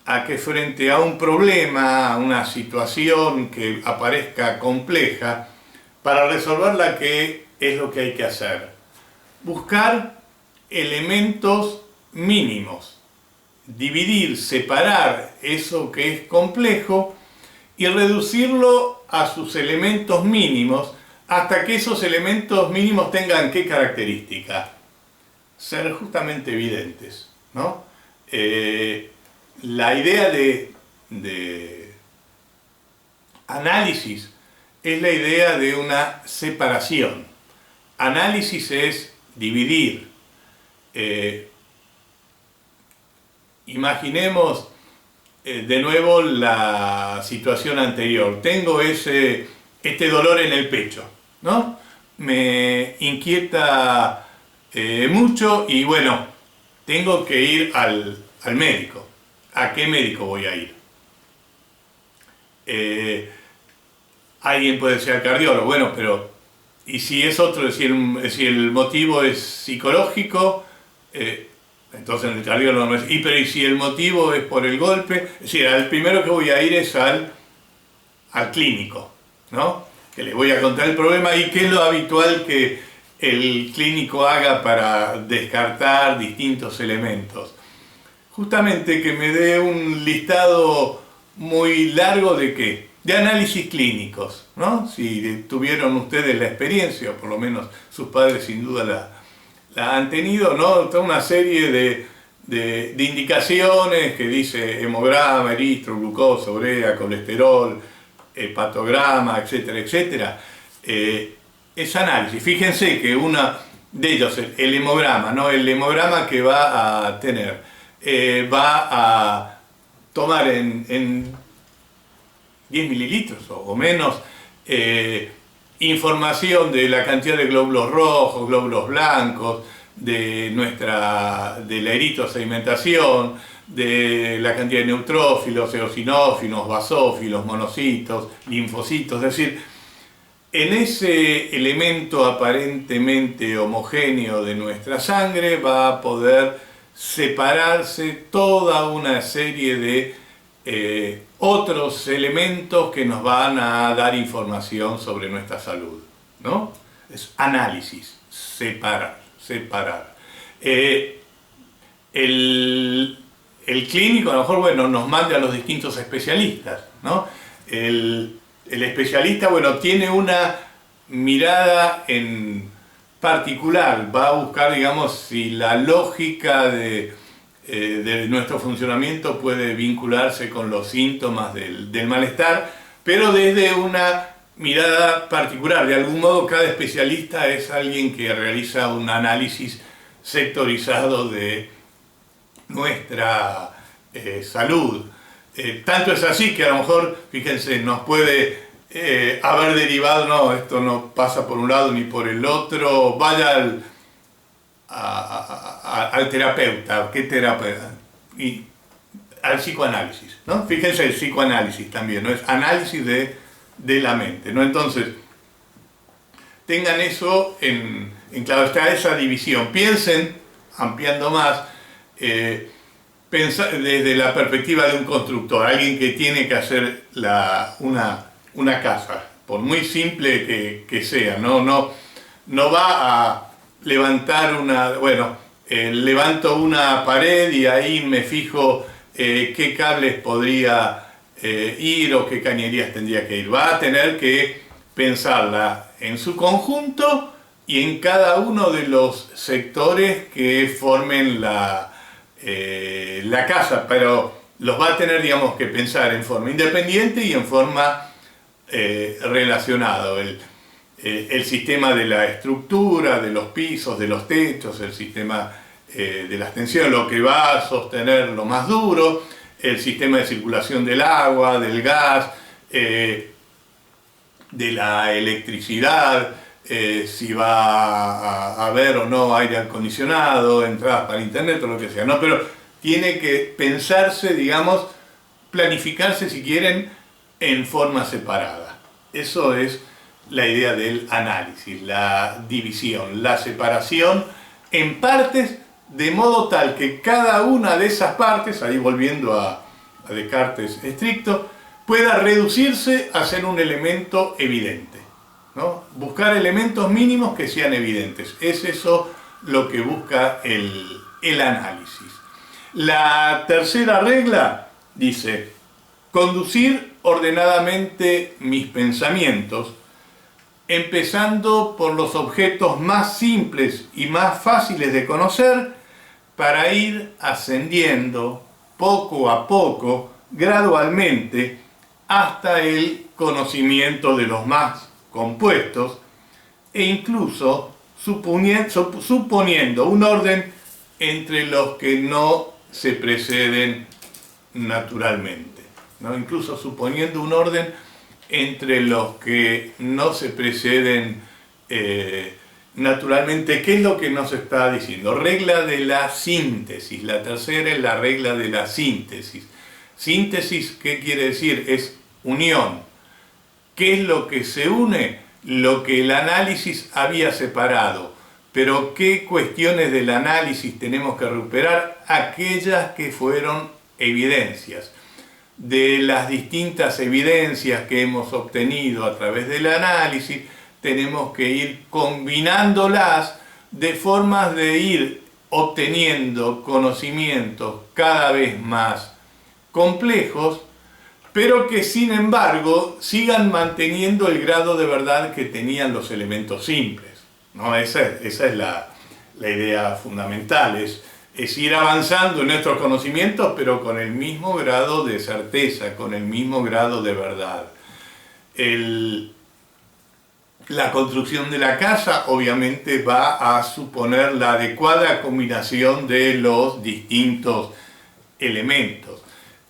a que frente a un problema, a una situación que aparezca compleja, para resolverla, ¿qué es lo que hay que hacer? Buscar elementos mínimos, dividir, separar eso que es complejo y reducirlo a sus elementos mínimos hasta que esos elementos mínimos tengan ¿qué característica? Ser justamente evidentes, ¿no? La idea de análisis es la idea de una separación. Análisis es dividir. Imaginemos de nuevo la situación anterior. Tengo este dolor en el pecho, ¿no? Me inquieta mucho y bueno, tengo que ir al médico. ¿A qué médico voy a ir? Alguien puede ser cardiólogo, bueno, pero ¿y si es otro? Si el motivo es psicológico, entonces el cardiólogo no es. Pero ¿y si el motivo es por el golpe? Es decir, al primero que voy a ir es al clínico, ¿no? Que le voy a contar el problema y qué es lo habitual que el clínico haga para descartar distintos elementos. Justamente que me dé un listado muy largo de ¿qué? De análisis clínicos, ¿no? Si tuvieron ustedes la experiencia, o por lo menos sus padres sin duda la han tenido, ¿no? Toda una serie de indicaciones que dice hemograma, eritro, glucosa, urea, colesterol, hepatograma, etcétera, etcétera. Es análisis. Fíjense que uno de ellos, el hemograma, ¿no? El hemograma que va a tener, va a tomar en 10 mililitros o menos información de la cantidad de glóbulos rojos, glóbulos blancos, de la eritrosedimentación, de la cantidad de neutrófilos, eosinófilos, basófilos, monocitos, linfocitos, es decir, en ese elemento aparentemente homogéneo de nuestra sangre va a poder separarse toda una serie de otros elementos que nos van a dar información sobre nuestra salud, ¿no? Es análisis, separar. El clínico a lo mejor, bueno, nos manda a los distintos especialistas, ¿no? El especialista, bueno, tiene una mirada en particular, va a buscar, digamos, si la lógica de nuestro funcionamiento puede vincularse con los síntomas del malestar, pero desde una mirada particular. De algún modo, cada especialista es alguien que realiza un análisis sectorizado de nuestra salud. Tanto es así que a lo mejor, fíjense, nos puede haber derivado, no, esto no pasa por un lado ni por el otro, vaya al terapeuta. ¿Qué terapeuta? Y al psicoanálisis, ¿no? Fíjense, el psicoanálisis también, ¿no? Es análisis de la mente, ¿no? Entonces, tengan eso en claro, está esa división. Piensen, ampliando más, pensar desde la perspectiva de un constructor, alguien que tiene que hacer una casa, por muy simple que sea, no va a levantar levanto una pared y ahí me fijo qué cables podría ir o qué cañerías tendría que ir. Va a tener que pensarla en su conjunto y en cada uno de los sectores que formen la casa, pero los va a tener, digamos, que pensar en forma independiente y en forma relacionada. El sistema de la estructura, de los pisos, de los techos, el sistema de las tensiones, lo que va a sostener lo más duro, el sistema de circulación del agua, del gas, de la electricidad, si va a haber o no aire acondicionado, entradas para internet o lo que sea, ¿no? Pero tiene que pensarse, digamos, planificarse si quieren en forma separada. Eso es la idea del análisis, la división, la separación en partes, de modo tal que cada una de esas partes, ahí volviendo a Descartes estricto, pueda reducirse a ser un elemento evidente, ¿no? Buscar elementos mínimos que sean evidentes. Es eso lo que busca el análisis. La tercera regla dice: conducir ordenadamente mis pensamientos, empezando por los objetos más simples y más fáciles de conocer, para ir ascendiendo poco a poco, gradualmente, hasta el conocimiento de los más compuestos, e incluso suponiendo un orden entre los que no se preceden naturalmente, ¿no? Incluso suponiendo un orden entre los que no se preceden naturalmente. ¿Qué es lo que nos está diciendo? Regla de la síntesis. La tercera es la regla de la síntesis. Síntesis, ¿qué quiere decir? Es unión. ¿Qué es lo que se une? Lo que el análisis había separado. Pero ¿qué cuestiones del análisis tenemos que recuperar? Aquellas que fueron evidencias. De las distintas evidencias que hemos obtenido a través del análisis, tenemos que ir combinándolas de formas de ir obteniendo conocimientos cada vez más complejos, pero que sin embargo sigan manteniendo el grado de verdad que tenían los elementos simples, ¿no? Esa es la idea fundamental, es ir avanzando en nuestros conocimientos, pero con el mismo grado de certeza, con el mismo grado de verdad. La construcción de la casa obviamente va a suponer la adecuada combinación de los distintos elementos.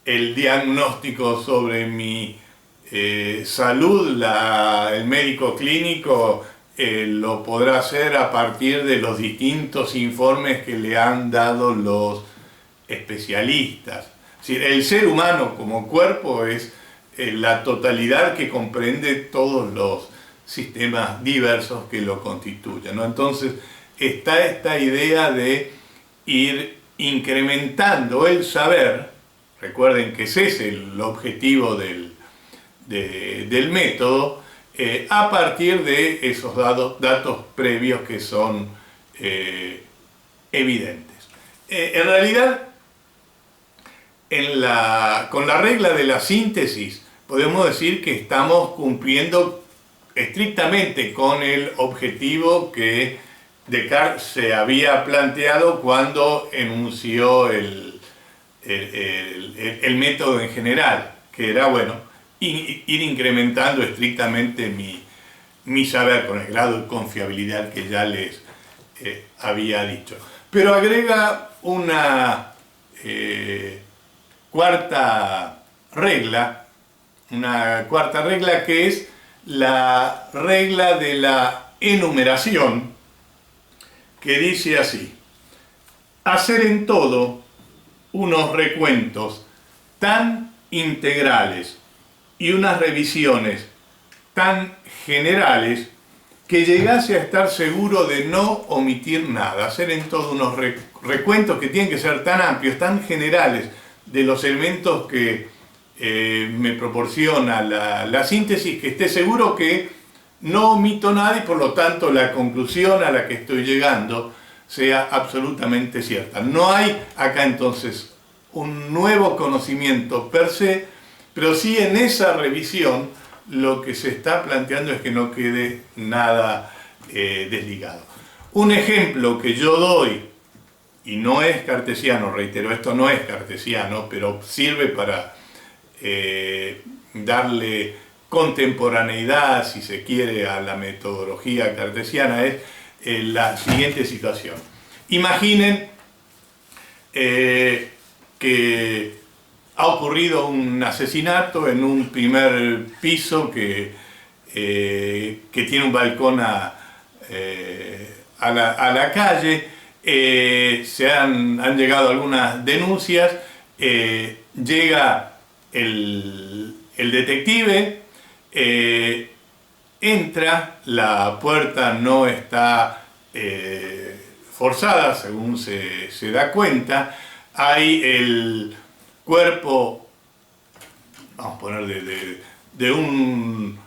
El diagnóstico sobre mi salud, el médico clínico lo podrá hacer a partir de los distintos informes que le han dado los especialistas. Es decir, el ser humano como cuerpo es la totalidad que comprende todos los sistemas diversos que lo constituyen, ¿no? Entonces está esta idea de ir incrementando el saber. Recuerden que ese es el objetivo del método, a partir de esos datos previos que son evidentes. En realidad, con la regla de la síntesis, podemos decir que estamos cumpliendo estrictamente con el objetivo que Descartes se había planteado cuando enunció el método en general, que era, bueno, ir incrementando estrictamente mi saber con el grado de confiabilidad que ya les había dicho. Pero agrega una cuarta regla que es la regla de la enumeración, que dice así: hacer en todo unos recuentos tan integrales y unas revisiones tan generales que llegase a estar seguro de no omitir nada. Hacer en todo unos recuentos que tienen que ser tan amplios, tan generales de los elementos que me proporciona la síntesis, que esté seguro que no omito nada y por lo tanto la conclusión a la que estoy llegando sea absolutamente cierta. No hay acá entonces un nuevo conocimiento per se, pero sí en esa revisión lo que se está planteando es que no quede nada desligado. Un ejemplo que yo doy, y no es cartesiano, reitero, esto no es cartesiano, pero sirve para darle contemporaneidad, si se quiere, a la metodología cartesiana, es la siguiente situación. Imaginen que ha ocurrido un asesinato en un primer piso que tiene un balcón a la calle. Han llegado algunas denuncias, llega el detective, entra, la puerta no está forzada, según se da cuenta, hay el cuerpo, vamos a poner, de un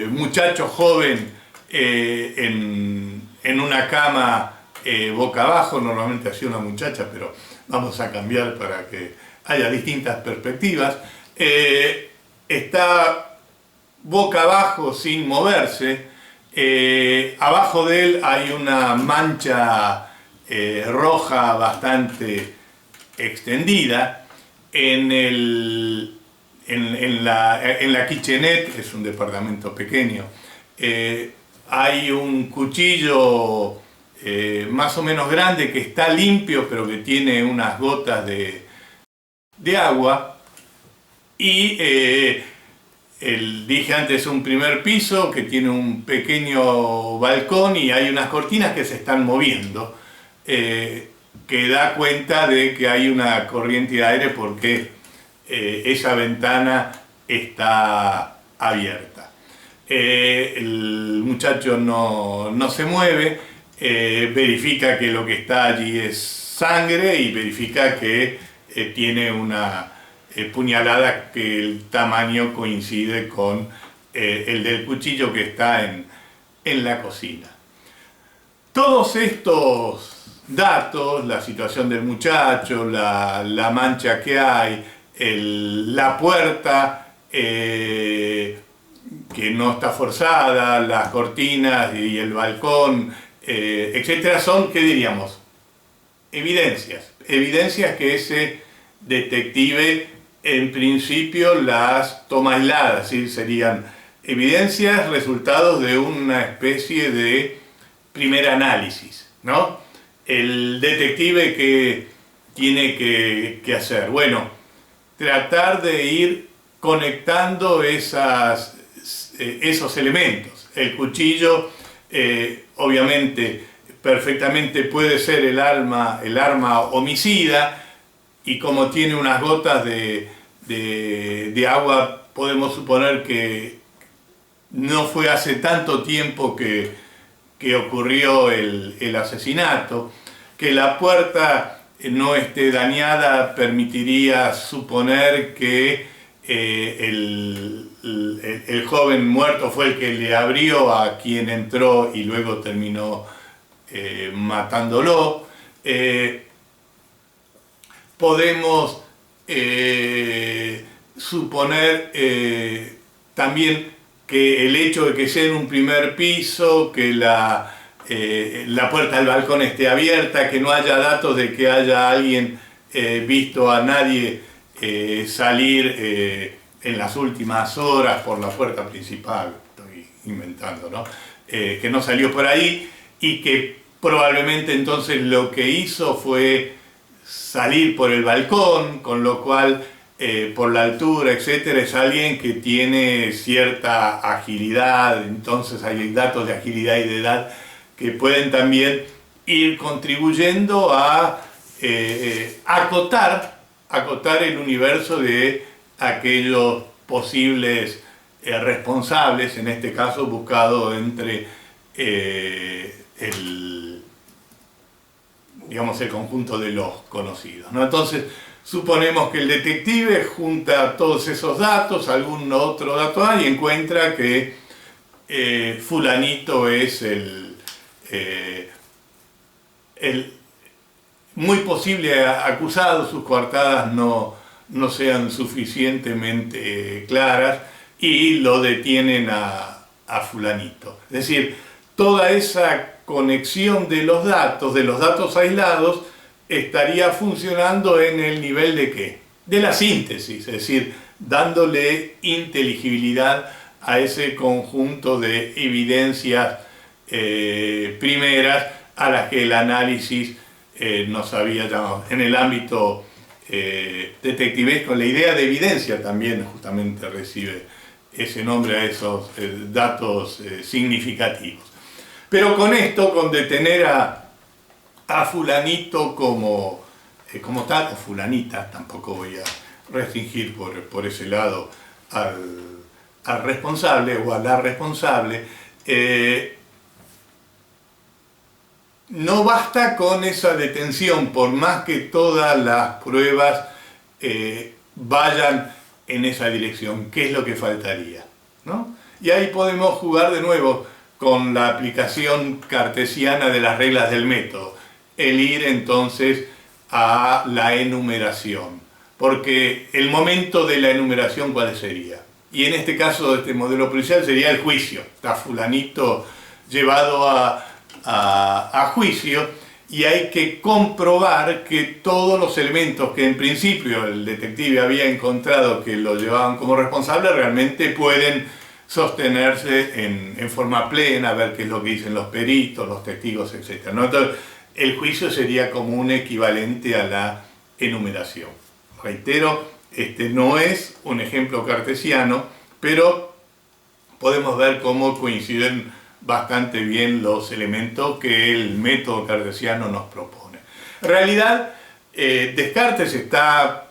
muchacho joven en una cama boca abajo, normalmente ha sido una muchacha, pero vamos a cambiar para que haya distintas perspectivas. Está boca abajo sin moverse, abajo de él hay una mancha roja bastante extendida. En la kitchenette, es un departamento pequeño, hay un cuchillo más o menos grande que está limpio pero que tiene unas gotas de agua, y dije antes, un primer piso que tiene un pequeño balcón y hay unas cortinas que se están moviendo, que da cuenta de que hay una corriente de aire porque esa ventana está abierta. El muchacho no se mueve, verifica que lo que está allí es sangre y verifica que tiene una puñalada que el tamaño coincide con el del cuchillo que está en la cocina. Todos estos datos, la situación del muchacho, la mancha que hay, la puerta que no está forzada, las cortinas y el balcón, etcétera, son, ¿qué diríamos? Evidencias que ese detective en principio las toma aisladas, ¿sí? Serían evidencias, resultados de una especie de primer análisis, ¿no? El detective que tiene que hacer, bueno, tratar de ir conectando esos elementos. El cuchillo, obviamente, perfectamente puede ser el arma homicida, y como tiene unas gotas de agua, podemos suponer que no fue hace tanto tiempo que ocurrió el asesinato. Que la puerta no esté dañada permitiría suponer que el joven muerto fue el que le abrió a quien entró y luego terminó matándolo. Podemos suponer también que el hecho de que sea en un primer piso, que la puerta del balcón esté abierta, que no haya datos de que haya alguien visto a nadie salir en las últimas horas por la puerta principal, estoy inventando, ¿no? Que no salió por ahí, y que probablemente entonces lo que hizo fue salir por el balcón, con lo cual por la altura, etcétera, es alguien que tiene cierta agilidad. Entonces hay datos de agilidad y de edad que pueden también ir contribuyendo a acotar el universo de aquellos posibles responsables, en este caso buscado entre el conjunto de los conocidos, ¿no? Entonces, suponemos que el detective junta todos esos datos, algún otro dato hay, y encuentra que fulanito es el muy posible acusado, sus coartadas no sean suficientemente claras, y lo detienen a fulanito. Es decir, toda esa conexión de los datos aislados, estaría funcionando en el nivel de ¿qué? De la síntesis, es decir, dándole inteligibilidad a ese conjunto de evidencias primeras a las que el análisis nos había llamado. En el ámbito detectivesco, la idea de evidencia también justamente recibe ese nombre a esos datos significativos. Pero con esto, con detener a fulanito como tal, o fulanita, tampoco voy a restringir por ese lado al responsable o a la responsable, no basta con esa detención, por más que todas las pruebas vayan en esa dirección. ¿Qué es lo que faltaría? ¿No? Y ahí podemos jugar de nuevo con la aplicación cartesiana de las reglas del método, el ir entonces a la enumeración, porque el momento de la enumeración, ¿cuál sería? Y en este caso de este modelo policial sería el juicio. Está fulanito llevado a juicio, y hay que comprobar que todos los elementos que en principio el detective había encontrado que lo llevaban como responsable realmente pueden sostenerse en forma plena, ver qué es lo que dicen los peritos, los testigos, etc., ¿no? Entonces, el juicio sería como un equivalente a la enumeración. Reitero, este no es un ejemplo cartesiano, pero podemos ver cómo coinciden bastante bien los elementos que el método cartesiano nos propone. En realidad, Descartes está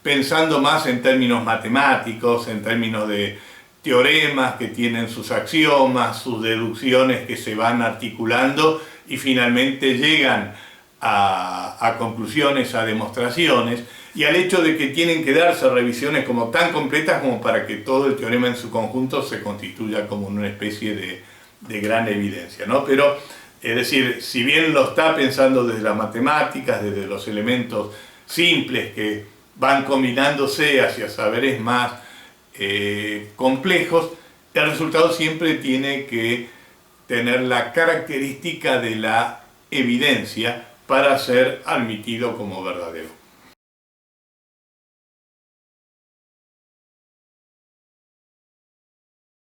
pensando más en términos matemáticos, en términos de teoremas que tienen sus axiomas, sus deducciones que se van articulando y finalmente llegan a conclusiones, a demostraciones, y al hecho de que tienen que darse revisiones como tan completas como para que todo el teorema en su conjunto se constituya como una especie de gran evidencia, ¿no? Pero, es decir, si bien lo está pensando desde las matemáticas, desde los elementos simples que van combinándose hacia saberes más complejos, el resultado siempre tiene que tener la característica de la evidencia para ser admitido como verdadero.